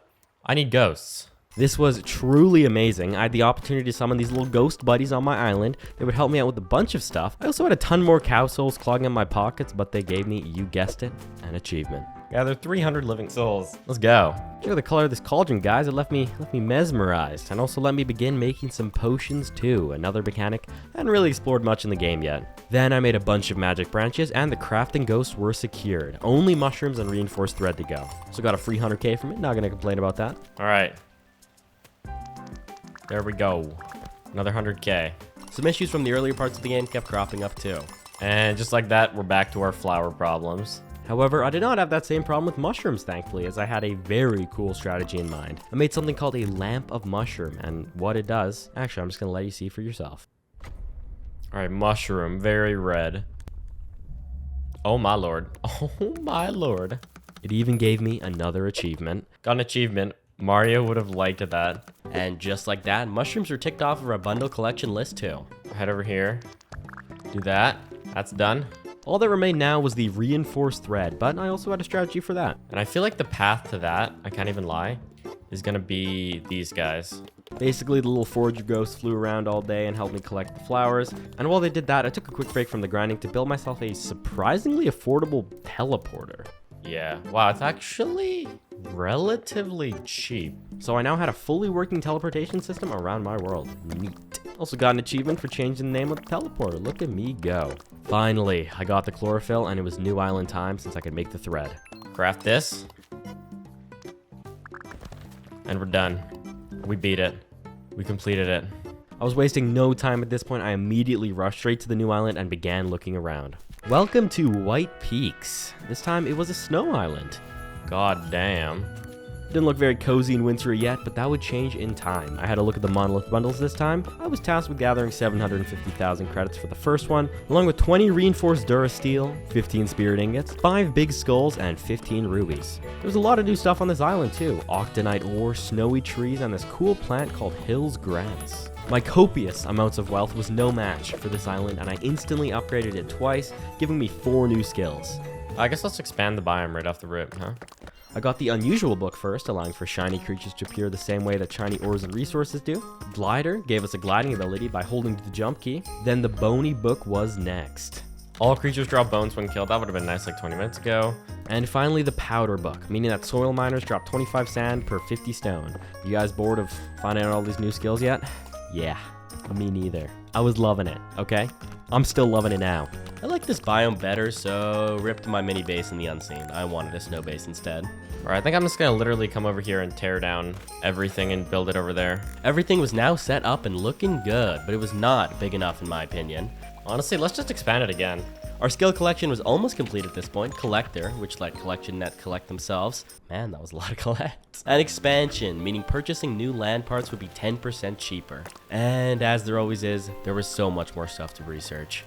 I need ghosts. This was truly amazing. I had the opportunity to summon these little ghost buddies on my island. They would help me out with a bunch of stuff. I also had a ton more cow souls clogging up my pockets, but they gave me, you guessed it, an achievement. Gather 300 living souls. Let's go. Check out the color of this cauldron, guys. It left me mesmerized, and also let me begin making some potions too. Another mechanic I hadn't really explored much in the game yet. Then I made a bunch of magic branches, and the crafting ghosts were secured. Only mushrooms and reinforced thread to go. So got a free 100k from it. Not gonna complain about that. All right. There we go. Another 100k. Some issues from the earlier parts of the game kept cropping up too. And just like that, we're back to our flower problems. However, I did not have that same problem with mushrooms, thankfully, as I had a very cool strategy in mind. I made something called a lamp of mushroom, and what it does, actually, I'm just gonna let you see for yourself. All right, mushroom, very red. Oh my lord. Oh my lord. It even gave me another achievement. Got an achievement. Mario would have liked that. And just like that, mushrooms were ticked off of our bundle collection list too. Head over here. Do that. That's done. All that remained now was the reinforced thread, but I also had a strategy for that. And I feel like the path to that, I can't even lie, is gonna be these guys. Basically, the little forager ghosts flew around all day and helped me collect the flowers. And while they did that, I took a quick break from the grinding to build myself a surprisingly affordable teleporter. Yeah, wow, it's actually relatively cheap. So I now had a fully working teleportation system around my world. Neat. Also got an achievement for changing the name of the teleporter. Look at me go. Finally, I got the chlorophyll, and it was new island time since I could make the thread. Craft this. And we're done. We beat it. We completed it. I was wasting no time at this point. I immediately rushed straight to the new island and began looking around. Welcome to White Peaks. This time it was a snow island. God damn. Didn't look very cozy and wintry yet, but that would change in time. I had a look at the Monolith bundles this time. I was tasked with gathering 750,000 credits for the first one, along with 20 reinforced Durasteel, 15 spirit ingots, 5 big skulls, and 15 rubies. There was a lot of new stuff on this island too. Octanite ore, snowy trees, and this cool plant called Hill's Grass. My copious amounts of wealth was no match for this island, and I instantly upgraded it twice, giving me 4 new skills. I guess let's expand the biome right off the rip, huh? I got the unusual book first, allowing for shiny creatures to appear the same way that shiny ores and resources do. Glider gave us a gliding ability by holding the jump key. Then the bony book was next. All creatures drop bones when killed. That would have been nice like 20 minutes ago. And finally the powder book, meaning that soil miners drop 25 sand per 50 stone. You guys bored of finding out all these new skills yet? Yeah, me neither. I was loving it, okay? I'm still loving it now. I like this biome better, so ripped my mini base in the unseen. I wanted a snow base instead. Alright, I think I'm just gonna literally come over here and tear down everything and build it over there. Everything was now set up and looking good, but it was not big enough in my opinion. Honestly, let's just expand it again. Our skill collection was almost complete at this point. Collector, which let collection net collect themselves. Man, that was a lot of collect. And expansion, meaning purchasing new land parts would be 10% cheaper. And as there always is, there was so much more stuff to research.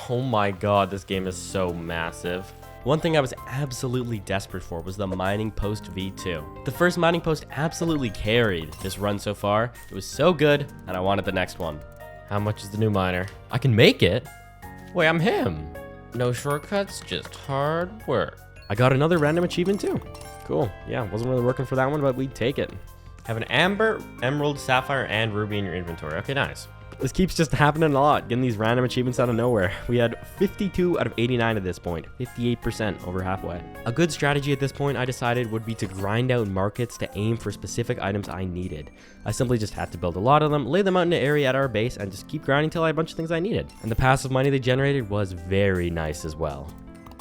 Oh my god, this game is so massive. One thing I was absolutely desperate for was the mining post V2. The first mining post absolutely carried this run so far. It was so good, and I wanted the next one. How much is the new miner? I can make it? Wait, I'm him. No shortcuts, just hard work. I got another random achievement too. Cool. Yeah, wasn't really working for that one, but we'd take it. Have an amber, emerald, sapphire, and ruby in your inventory. Okay, nice. This keeps just happening a lot, getting these random achievements out of nowhere. We had 52 out of 89 at this point, 58% over halfway. A good strategy at this point, I decided, would be to grind out markets to aim for specific items I needed. I simply just had to build a lot of them, lay them out in an area at our base, and just keep grinding until I had a bunch of things I needed. And the passive money they generated was very nice as well.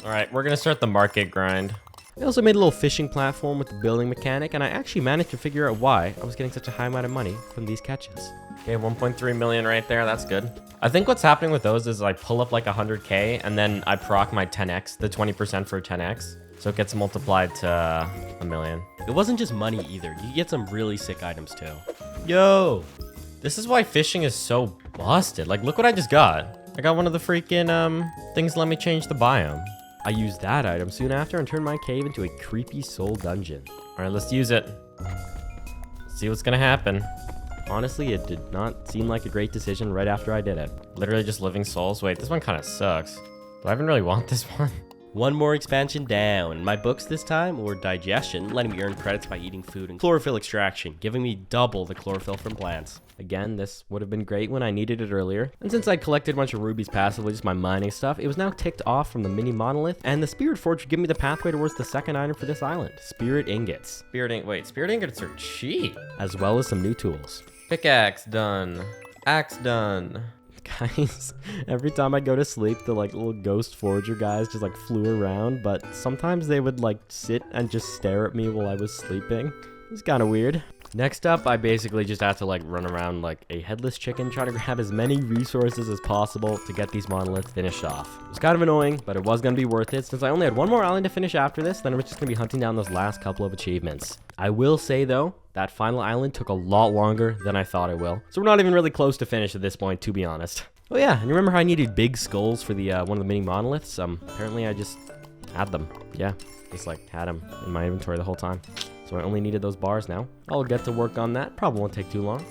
Alright, we're gonna start the market grind. I also made a little fishing platform with the building mechanic, and I actually managed to figure out why I was getting such a high amount of money from these catches. Okay, 1.3 million right there. That's good. I think what's happening with those is I pull up like 100k and then I proc my 10x, the 20% for 10x. So it gets multiplied to a million. It wasn't just money either. You get some really sick items too. Yo, this is why fishing is so busted. Like, look what I just got. I got one of the freaking things that let me change the biome. I used that item soon after and turned my cave into a creepy soul dungeon. All right, let's use it. See what's gonna happen. Honestly, it did not seem like a great decision right after I did it. Literally just living souls. Wait, this one kind of sucks. Do I even really want this one? One more expansion down. My books this time were digestion, letting me earn credits by eating food, and chlorophyll extraction, giving me double the chlorophyll from plants. Again, this would have been great when I needed it earlier. And since I collected a bunch of rubies passively, just my mining stuff, it was now ticked off from the mini monolith, and the spirit forge would give me the pathway towards the second item for this island, spirit ingots. Spirit ingots are cheap. As well as some new tools. Pickaxe done. Axe done. Guys, every time I go to sleep, the like little ghost forager guys just like flew around, but sometimes they would like sit and just stare at me while I was sleeping. It's kind of weird. Next up, I basically just had to like run around like a headless chicken, try to grab as many resources as possible to get these monoliths finished off. It was kind of annoying, but it was going to be worth it since I only had one more island to finish after this, then I was just going to be hunting down those last couple of achievements. I will say though, that final island took a lot longer than I thought it will. So we're not even really close to finish at this point, to be honest. Oh yeah, and you remember how I needed big skulls for the one of the mini monoliths? Apparently I just had them. Yeah, just like had them in my inventory the whole time. So I only needed those bars now. I'll get to work on that. Probably won't take too long.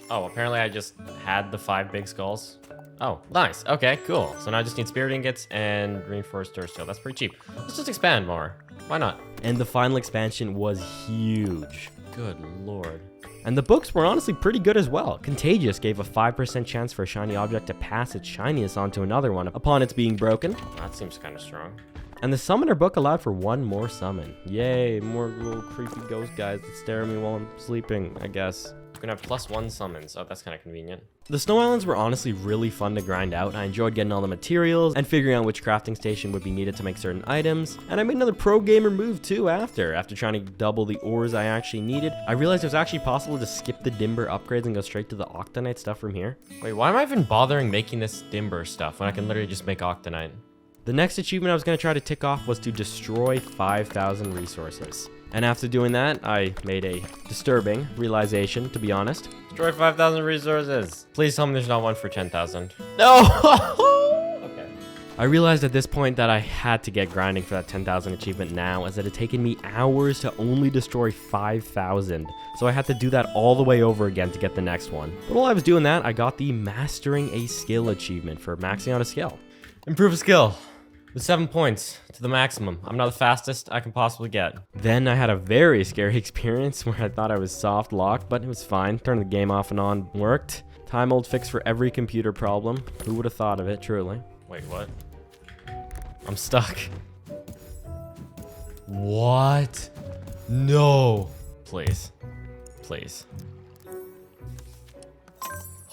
Oh, apparently I just had the 5 big skulls. Oh, nice. Okay, cool. So now I just need spirit ingots and reinforced Durasteel. That's pretty cheap. Let's just expand more. Why not? And the final expansion was huge. Good lord. And the books were honestly pretty good as well. Contagious gave a 5% chance for a shiny object to pass its shininess onto another one upon its being broken. That seems kind of strong. And the summoner book allowed for one more summon. Yay, more little creepy ghost guys that stare at me while I'm sleeping, I guess. We're gonna have +1 summons. Oh, that's kind of convenient. The snow islands were honestly really fun to grind out. I enjoyed getting all the materials and figuring out which crafting station would be needed to make certain items. And I made another pro gamer move too after trying to double the ores I actually needed. I realized it was actually possible to skip the dimber upgrades and go straight to the octanite stuff from here. Wait, why am I even bothering making this dimber stuff when I can literally just make octanite? The next achievement I was going to try to tick off was to destroy 5,000 resources. And after doing that, I made a disturbing realization, to be honest. Destroy 5,000 resources. Please tell me there's not one for 10,000. No! Okay. I realized at this point that I had to get grinding for that 10,000 achievement now, as it had taken me hours to only destroy 5,000. So I had to do that all the way over again to get the next one. But while I was doing that, I got the Mastering a Skill achievement for maxing out a skill. Improve a skill. With 7 points to the maximum. I'm not the fastest I can possibly get. Then I had a very scary experience where I thought I was soft locked, but it was fine. Turning the game off and on worked. Time old fix for every computer problem. Who would have thought of it, truly? Wait, what? I'm stuck. What? No. Please. Please.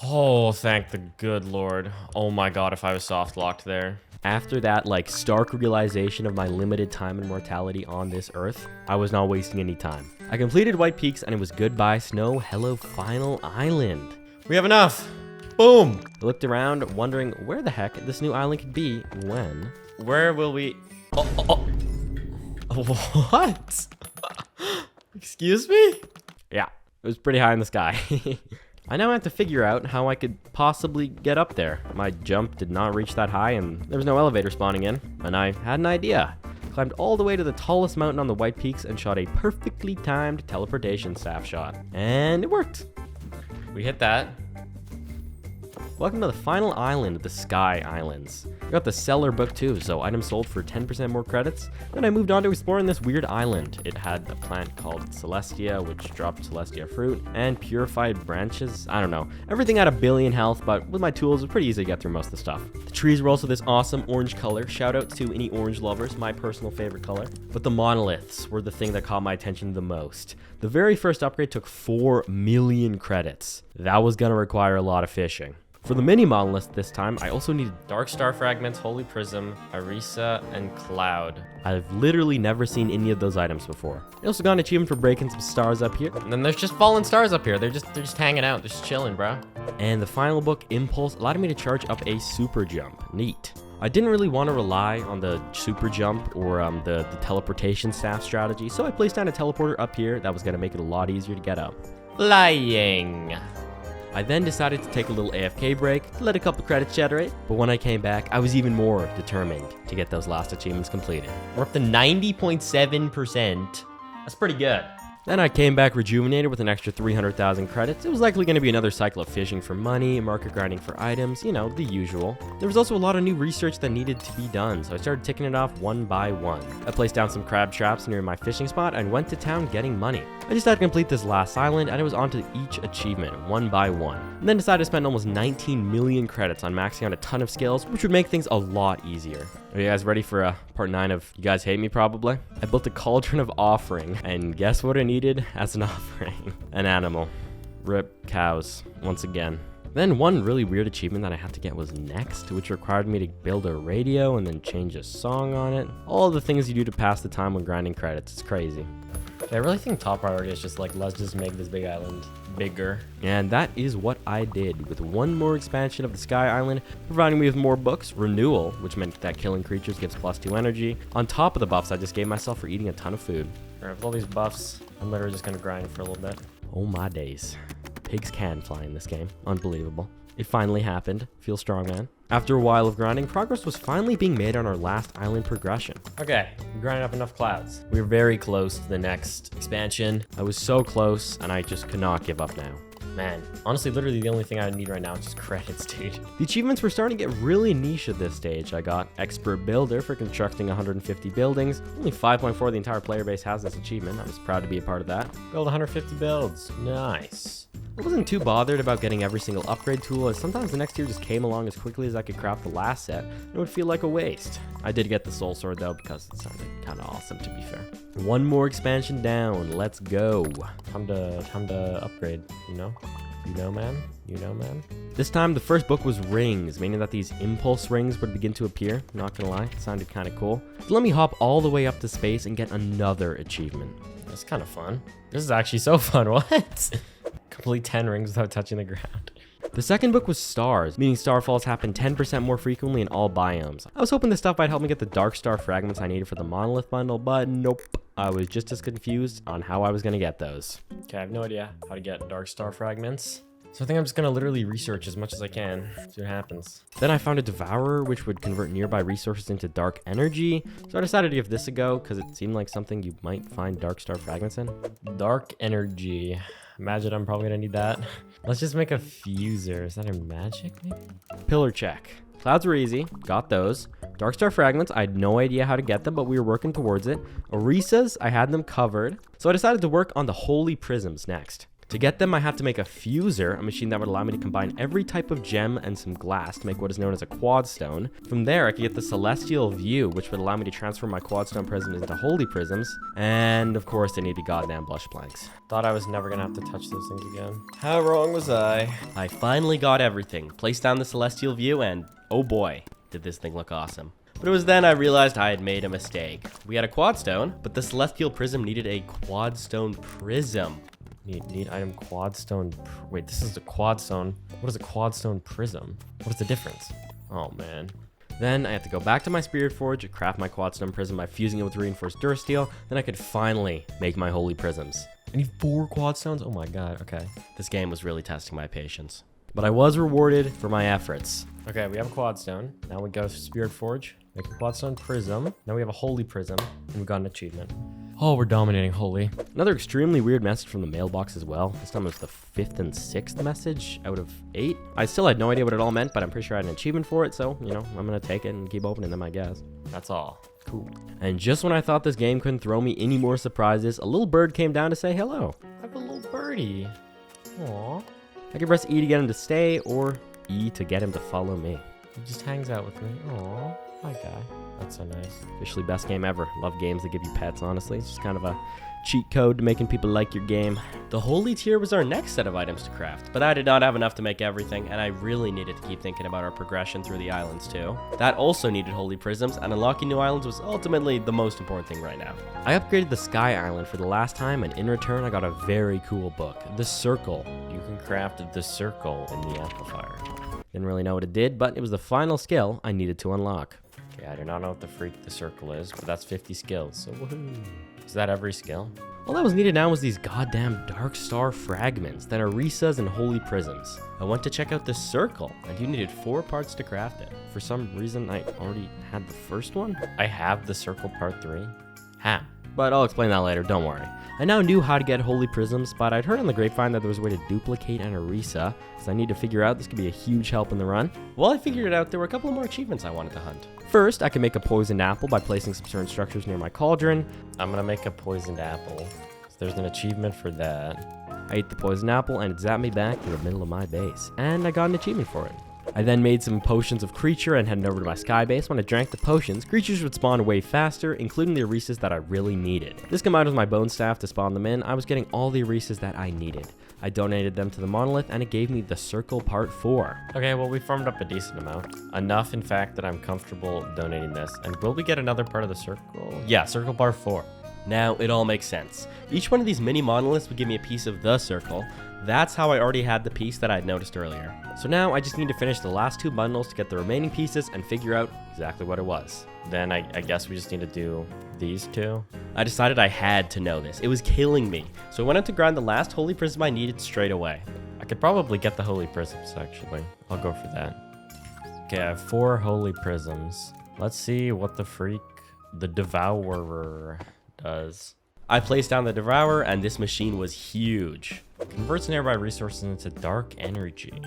Oh, thank the good Lord. Oh my God, if I was soft locked there. After that, like, stark realization of my limited time and mortality on this earth, I was not wasting any time. I completed White Peaks and it was goodbye snow, hello final island. We have enough. Boom. I looked around, wondering where the heck this new island could be when... Where will we... What? Excuse me? Yeah, it was pretty high in the sky. I now have to figure out how I could possibly get up there. My jump did not reach that high and there was no elevator spawning in. And I had an idea. Climbed all the way to the tallest mountain on the White Peaks and shot a perfectly timed teleportation staff shot. And it worked. We hit that. Welcome to the final island of the Sky Islands. I got the seller book too, so items sold for 10% more credits. Then I moved on to exploring this weird island. It had a plant called Celestia, which dropped Celestia fruit, and purified branches. I don't know. Everything had a billion health, but with my tools, it was pretty easy to get through most of the stuff. The trees were also this awesome orange color. Shout out to any orange lovers, my personal favorite color. But the monoliths were the thing that caught my attention the most. The very first upgrade took 4 million credits. That was gonna require a lot of fishing. For the mini monolith this time, I also needed Dark Star Fragments, Holy Prism, Arisa, and Cloud. I've literally never seen any of those items before. I also got an achievement for breaking some stars up here. And then there's just fallen stars up here. They're just hanging out. They're just chilling, bro. And the final book, Impulse, allowed me to charge up a super jump. Neat. I didn't really want to rely on the super jump or the teleportation staff strategy, so I placed down a teleporter up here that was going to make it a lot easier to get up. Flying. I then decided to take a little AFK break, let a couple credits generate, but when I came back, I was even more determined to get those last achievements completed. We're up to 90.7%. That's pretty good. Then I came back rejuvenated with an extra 300,000 credits. It was likely going to be another cycle of fishing for money, market grinding for items, you know, the usual. There was also a lot of new research that needed to be done, so I started ticking it off one by one. I placed down some crab traps near my fishing spot and went to town getting money. I just had to complete this last island, and it was on to each achievement, one by one. And then decided to spend almost 19 million credits on maxing out a ton of skills, which would make things a lot easier. Are you guys ready for part 9 of You Guys Hate Me, probably? I built a cauldron of offering, and guess what I needed as an offering? An animal. Rip cows, once again. Then one really weird achievement that I had to get was next, which required me to build a radio and then change a song on it. All the things you do to pass the time when grinding credits. It's crazy. I really think top priority is just like, let's just make this big island bigger. And that is what I did, with one more expansion of the Sky Island, providing me with more books, renewal, which meant that killing creatures gives +2 energy, on top of the buffs I just gave myself for eating a ton of food. Alright, with all these buffs, I'm literally just gonna grind for a little bit. Oh my days. Pigs can fly in this game. Unbelievable. It finally happened. Feel strong, man. After a while of grinding, progress was finally being made on our last island progression. Okay, we grinded up enough clouds. We were very close to the next expansion. I was so close, and I just could not give up now. Man, honestly, literally the only thing I need right now is just credits, dude. The achievements were starting to get really niche at this stage. I got Expert Builder for constructing 150 buildings. Only 5.4 of the entire player base has this achievement. I was proud to be a part of that. Build 150 builds. Nice. I wasn't too bothered about getting every single upgrade tool, as sometimes the next tier just came along as quickly as I could craft the last set, and it would feel like a waste. I did get the Soul Sword though, because it sounded kind of awesome, to be fair. One more expansion down, let's go. Time to upgrade, you know? You know, man? You know, man? This time, the first book was rings, meaning that these impulse rings would begin to appear. Not gonna lie, it sounded kind of cool. So let me hop all the way up to space and get another achievement. That's kind of fun. This is actually so fun, what? Complete 10 rings without touching the ground. The second book was stars, meaning starfalls happen 10% more frequently in all biomes. I was hoping this stuff might help me get the dark star fragments I needed for the Monolith bundle, but nope. I was just as confused on how I was going to get those. Okay, I have no idea how to get dark star fragments. So I think I'm just gonna literally research as much as I can, see what happens. Then I found a devourer, which would convert nearby resources into dark energy. So I decided to give this a go, because it seemed like something you might find dark star fragments in. Dark energy. Imagine I'm probably gonna need that. Let's just make a fuser. Is that a magic maybe? Pillar check. Clouds were easy, got those. Dark star fragments, I had no idea how to get them, but we were working towards it. Orisas, I had them covered. So I decided to work on the holy prisms next. To get them, I had to make a fuser, a machine that would allow me to combine every type of gem and some glass to make what is known as a quad stone. From there, I could get the celestial view, which would allow me to transfer my quad stone prisms into holy prisms. And of course, they need to be goddamn blush planks. Thought I was never gonna have to touch those things again. How wrong was I? I finally got everything, placed down the celestial view, and oh boy, did this thing look awesome. But it was then I realized I had made a mistake. We had a quad stone, but the celestial prism needed a quad stone prism. Need item quadstone. Wait, this is a quadstone. What is a quadstone prism? What is the difference? Oh man. Then I had to go back to my spirit forge, craft my quadstone prism by fusing it with reinforced durasteel. Then I could finally make my holy prisms. I need 4 quadstones? Oh my god, okay. This game was really testing my patience. But I was rewarded for my efforts. Okay, we have a quadstone. Now we go to spirit forge, make a quadstone prism. Now we have a holy prism, and we got an achievement. Oh, we're dominating holy. Another extremely weird message from the mailbox as well. This time it was the 5th and 6th message out of 8. I still had no idea what it all meant, but I'm pretty sure I had an achievement for it. So, you know, I'm going to take it and keep opening them, I guess. That's all. Cool. And just when I thought this game couldn't throw me any more surprises, a little bird came down to say hello. I have a little birdie. Aww. I could press E to get him to stay or E to get him to follow me. He just hangs out with me. Aww. Hi, guy. That's so nice. Officially best game ever. Love games that give you pets, honestly. It's just kind of a cheat code to making people like your game. The holy tier was our next set of items to craft, but I did not have enough to make everything, and I really needed to keep thinking about our progression through the islands too. That also needed holy prisms, and unlocking new islands was ultimately the most important thing right now. I upgraded the Sky Island for the last time, and in return I got a very cool book, The Circle. You can craft the circle in the amplifier. Didn't really know what it did, but it was the final skill I needed to unlock. Okay, I do not know what the freak the circle is, but that's 50 skills, so woohoo. Is that every skill? All that was needed now was these goddamn dark star fragments, then Orisas and holy prisms. I went to check out the circle, and you needed 4 parts to craft it. For some reason, I already had the first one. I have the circle part 3. Ha. But I'll explain that later, don't worry. I now knew how to get holy prisms, but I'd heard on the grapevine that there was a way to duplicate an Orisa, so I need to figure out this could be a huge help in the run. While I figured it out, there were a couple of more achievements I wanted to hunt. First, I can make a poisoned apple by placing some certain structures near my cauldron. I'm gonna make a poisoned apple. So there's an achievement for that. I ate the poisoned apple and it zapped me back to the middle of my base, and I got an achievement for it. I then made some potions of creature and headed over to my sky base. When I drank the potions, creatures would spawn way faster, including the Orisas that I really needed. This combined with my bone staff to spawn them in, I was getting all the Orisas that I needed. I donated them to the Monolith and it gave me the Circle Part 4. Okay, well we farmed up a decent amount. Enough, in fact, that I'm comfortable donating this. And will we get another part of the circle? Yeah, Circle Part 4. Now it all makes sense. Each one of these mini monoliths would give me a piece of the circle. That's how I already had the piece that I'd noticed earlier. So now I just need to finish the last 2 bundles to get the remaining pieces and figure out exactly what it was. Then I guess we just need to do these 2. I decided I had to know this. It was killing me. So I went out to grind the last holy prism I needed straight away. I could probably get the holy prisms, actually. I'll go for that. Okay, I have 4 holy prisms. Let's see what the freak the devourer does. I placed down the devourer and this machine was huge. Converts nearby resources into dark energy.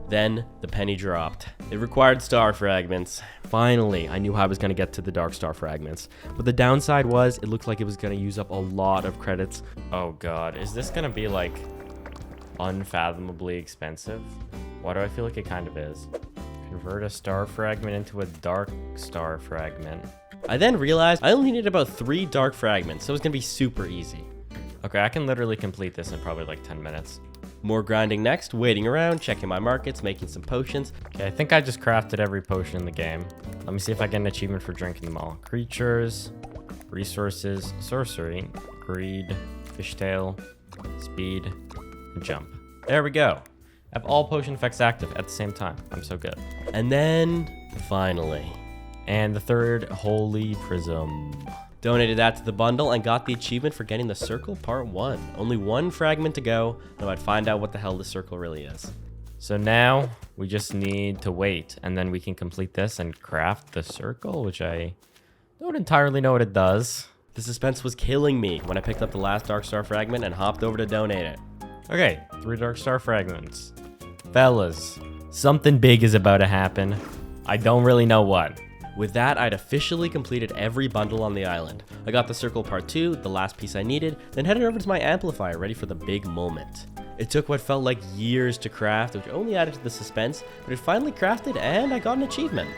Then the penny dropped. It required star fragments. Finally, I knew how I was going to get to the dark star fragments. But the downside was it looked like it was going to use up a lot of credits. Oh god, is this going to be like unfathomably expensive? Why do I feel like it kind of is? Convert a star fragment into a dark star fragment. I then realized I only needed about 3 dark fragments, so it was going to be super easy. Okay, I can literally complete this in probably like 10 minutes. More grinding next, waiting around, checking my markets, making some potions. Okay, I think I just crafted every potion in the game. Let me see if I get an achievement for drinking them all. Creatures, resources, sorcery, greed, fishtail, speed, jump. There we go. I have all potion effects active at the same time. I'm so good. And then, finally, And the third, Holy Prism. donated that to the bundle and got the achievement for getting the circle part 1. Only one fragment to go, and I'd find out what the hell the circle really is. So now we just need to wait, and then we can complete this and craft the circle, which I don't entirely know what it does. The suspense was killing me when I picked up the last Dark Star fragment and hopped over to donate it. Okay, 3 Dark Star fragments. Fellas, something big is about to happen. I don't really know what. With that, I'd officially completed every bundle on the island. I got the circle part 2, the last piece I needed, then headed over to my amplifier ready for the big moment. It took what felt like years to craft, which only added to the suspense, but it finally crafted and I got an achievement.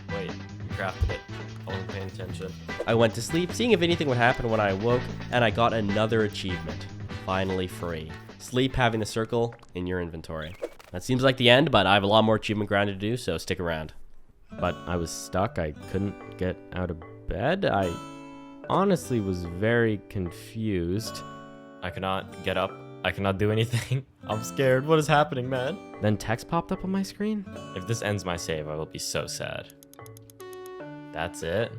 Wait, you crafted it. I wasn't paying attention. I went to sleep, seeing if anything would happen when I awoke, and I got another achievement. Finally free. Sleep having the circle in your inventory. That seems like the end, but I have a lot more achievement grinding to do, so stick around. But I was stuck. I couldn't get out of bed. I honestly was very confused. I cannot get up. I cannot do anything. I'm scared. What is happening, man? Then text popped up on my screen. If this ends my save, I will be so sad. That's it.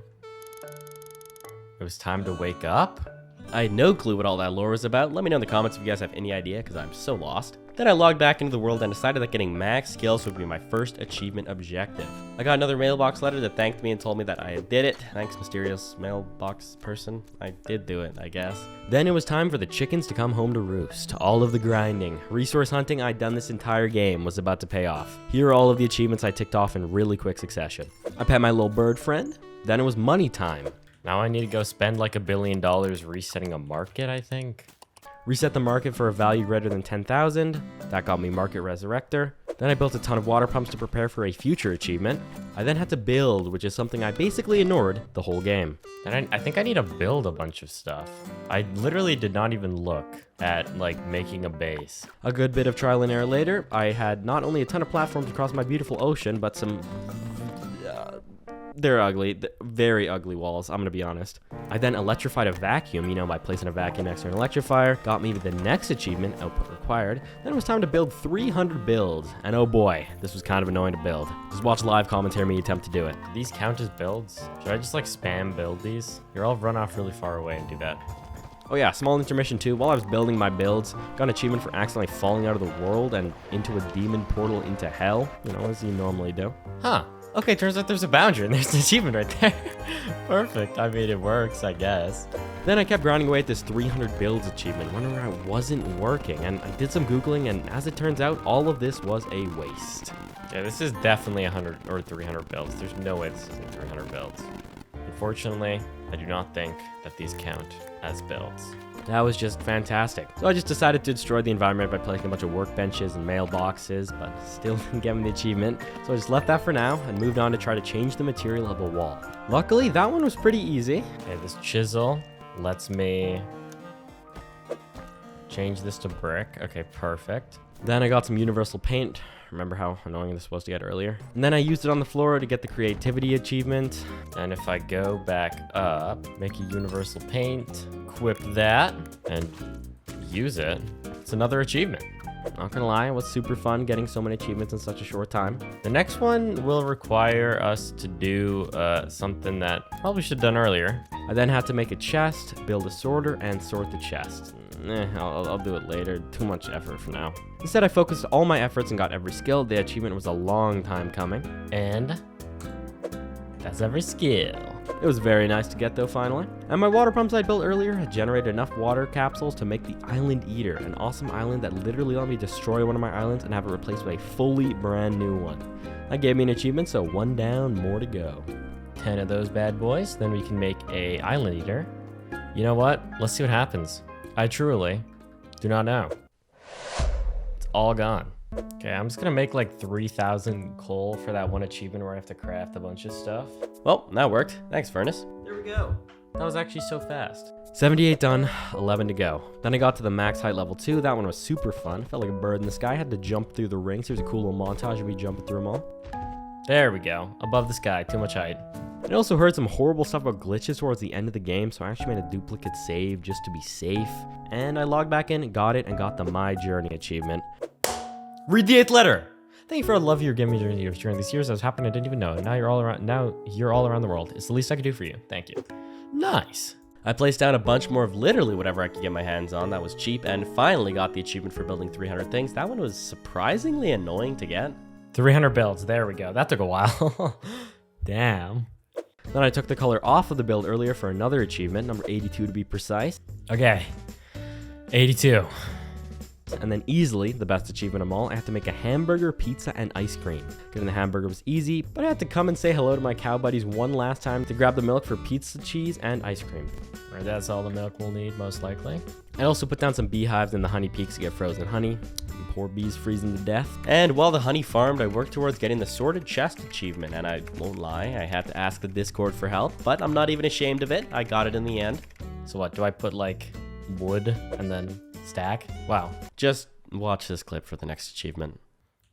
It was time to wake up? I had no clue what all that lore was about. Let me know in the comments if you guys have any idea, because I'm so lost. Then I logged back into the world and decided that getting max skills would be my first achievement objective. I got another mailbox letter that thanked me and told me that I did it. Thanks, mysterious mailbox person. I did do it, I guess. Then it was time for the chickens to come home to roost. All of the grinding, resource hunting I'd done this entire game was about to pay off. Here are all of the achievements I ticked off in really quick succession. I pet my little bird friend. Then it was money time. Now I need to go spend like $1 billion resetting a market, I think. Reset the market for a value greater than 10,000. That got me Market Resurrector. Then I built a ton of water pumps to prepare for a future achievement. I then had to build, which is something I basically ignored the whole game. And I think I need to build a bunch of stuff. I literally did not even look at like making a base. A good bit of trial and error later, I had not only a ton of platforms across my beautiful ocean, but some... they're ugly, very ugly walls, I'm gonna be honest. I then electrified a vacuum, by placing a vacuum next to an electrifier, got me the next achievement, output required. Then it was time to build 300 builds, and oh boy, this was kind of annoying to build. Just watch live commentary me attempt to do it. Do these count as builds? Should I just like spam build these? Here, I'll run off really far away and do that. Oh yeah, small intermission too. While I was building my builds, got an achievement for accidentally falling out of the world and into a demon portal into hell, as you normally do. Huh. Okay, turns out there's a boundary and there's an achievement right there. Perfect. I mean, it works, I guess. Then I kept grinding away at this 300 builds achievement, wondering why it wasn't working, and I did some Googling, and as it turns out, all of this was a waste. Yeah, this is definitely 100 or 300 builds. There's no way this isn't 300 builds. Unfortunately, I do not think that these count as builds. That was just fantastic. So I just decided to destroy the environment by placing a bunch of workbenches and mailboxes, but still didn't get me the achievement. So I just left that for now and moved on to try to change the material of a wall. Luckily, that one was pretty easy. Okay, this chisel lets me change this to brick. Okay, perfect. Then I got some universal paint. Remember how annoying this was to get earlier? And then I used it on the floor to get the creativity achievement. And if I go back up, make a universal paint, equip that, and use it, it's another achievement. Not gonna lie, it was super fun getting so many achievements in such a short time. The next one will require us to do something that probably should have done earlier. I then had to make a chest, build a sorter, and sort the chest. I'll do it later. Too much effort for now. Instead, I focused all my efforts and got every skill. The achievement was a long time coming. And that's every skill. It was very nice to get though, finally. And my water pumps I built earlier had generated enough water capsules to make the Island Eater, an awesome island that literally let me destroy one of my islands and have it replaced with a fully brand new one. That gave me an achievement, so one down, more to go. 10 of those bad boys, then we can make a Island Eater. You know what? Let's see what happens. I truly do not know. It's all gone. Okay, I'm just gonna make like 3,000 coal for that one achievement where I have to craft a bunch of stuff. Well, that worked. Thanks, Furnace. There we go. That was actually so fast. 78 done, 11 to go. Then I got to the max height level 2. That one was super fun. Felt like a bird in the sky. Had to jump through the rings. Here's a cool little montage of me jumping through them all. There we go. Above the sky, too much height. I also heard some horrible stuff about glitches towards the end of the game, so I actually made a duplicate save just to be safe. And I logged back in, got it, and got the My Journey achievement. Read the 8th letter. Thank you for all the love you're giving me during these years. I was happening, I didn't even know. Now you're all around. Now you're all around the world. It's the least I could do for you. Thank you. Nice. I placed down a bunch more of literally whatever I could get my hands on that was cheap, and finally got the achievement for building 300 things. That one was surprisingly annoying to get. 300 builds. There we go. That took a while. Damn. Then I took the color off of the build earlier for another achievement, number 82 to be precise. Okay. 82. And then easily, the best achievement of them all, I had to make a hamburger, pizza, and ice cream. Getting the hamburger was easy, but I had to come and say hello to my cow buddies one last time to grab the milk for pizza, cheese, and ice cream. Right, that's all the milk we'll need, most likely. I also put down some beehives in the honey peaks to get frozen honey. Poor bees freezing to death. And while the honey farmed, I worked towards getting the sorted chest achievement, and I won't lie, I had to ask the Discord for help, but I'm not even ashamed of it. I got it in the end. So what, do I put like wood and then stack? Wow. Just watch this clip for the next achievement.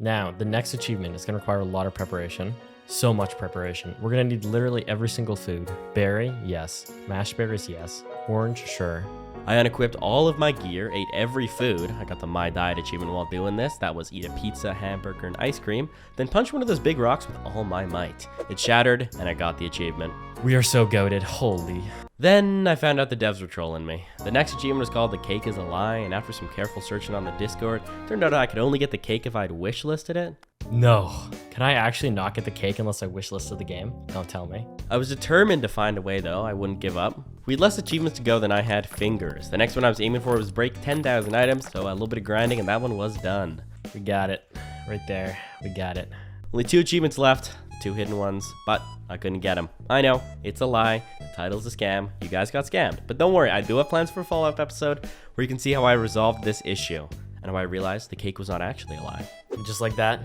Now, the next achievement is gonna require a lot of preparation. So much preparation. We're gonna need literally every single food. Berry, yes. Mashed berries, yes. Orange, sure. I unequipped all of my gear, ate every food. I got the My Diet achievement while doing this. That was eat a pizza, hamburger, and ice cream. Then punch one of those big rocks with all my might. It shattered, and I got the achievement. We are so goated, holy. Then I found out the devs were trolling me. The next achievement was called The Cake is a Lie, and after some careful searching on the Discord, turned out I could only get the cake if I'd wishlisted it. No. Can I actually not get the cake unless I wishlisted the game? Don't tell me. I was determined to find a way though, I wouldn't give up. We had less achievements to go than I had fingers. The next one I was aiming for was break 10,000 items, so a little bit of grinding and that one was done. We got it. Right there. We got it. Only 2 achievements left, 2 hidden ones, but I couldn't get them. I know, it's a lie, the title's a scam, you guys got scammed. But don't worry, I do have plans for a follow-up episode where you can see how I resolved this issue and how I realized the cake was not actually a lie. And just like that,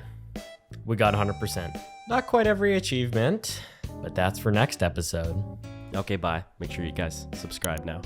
we got 100%. Not quite every achievement, but that's for next episode. Okay, bye. Make sure you guys subscribe now.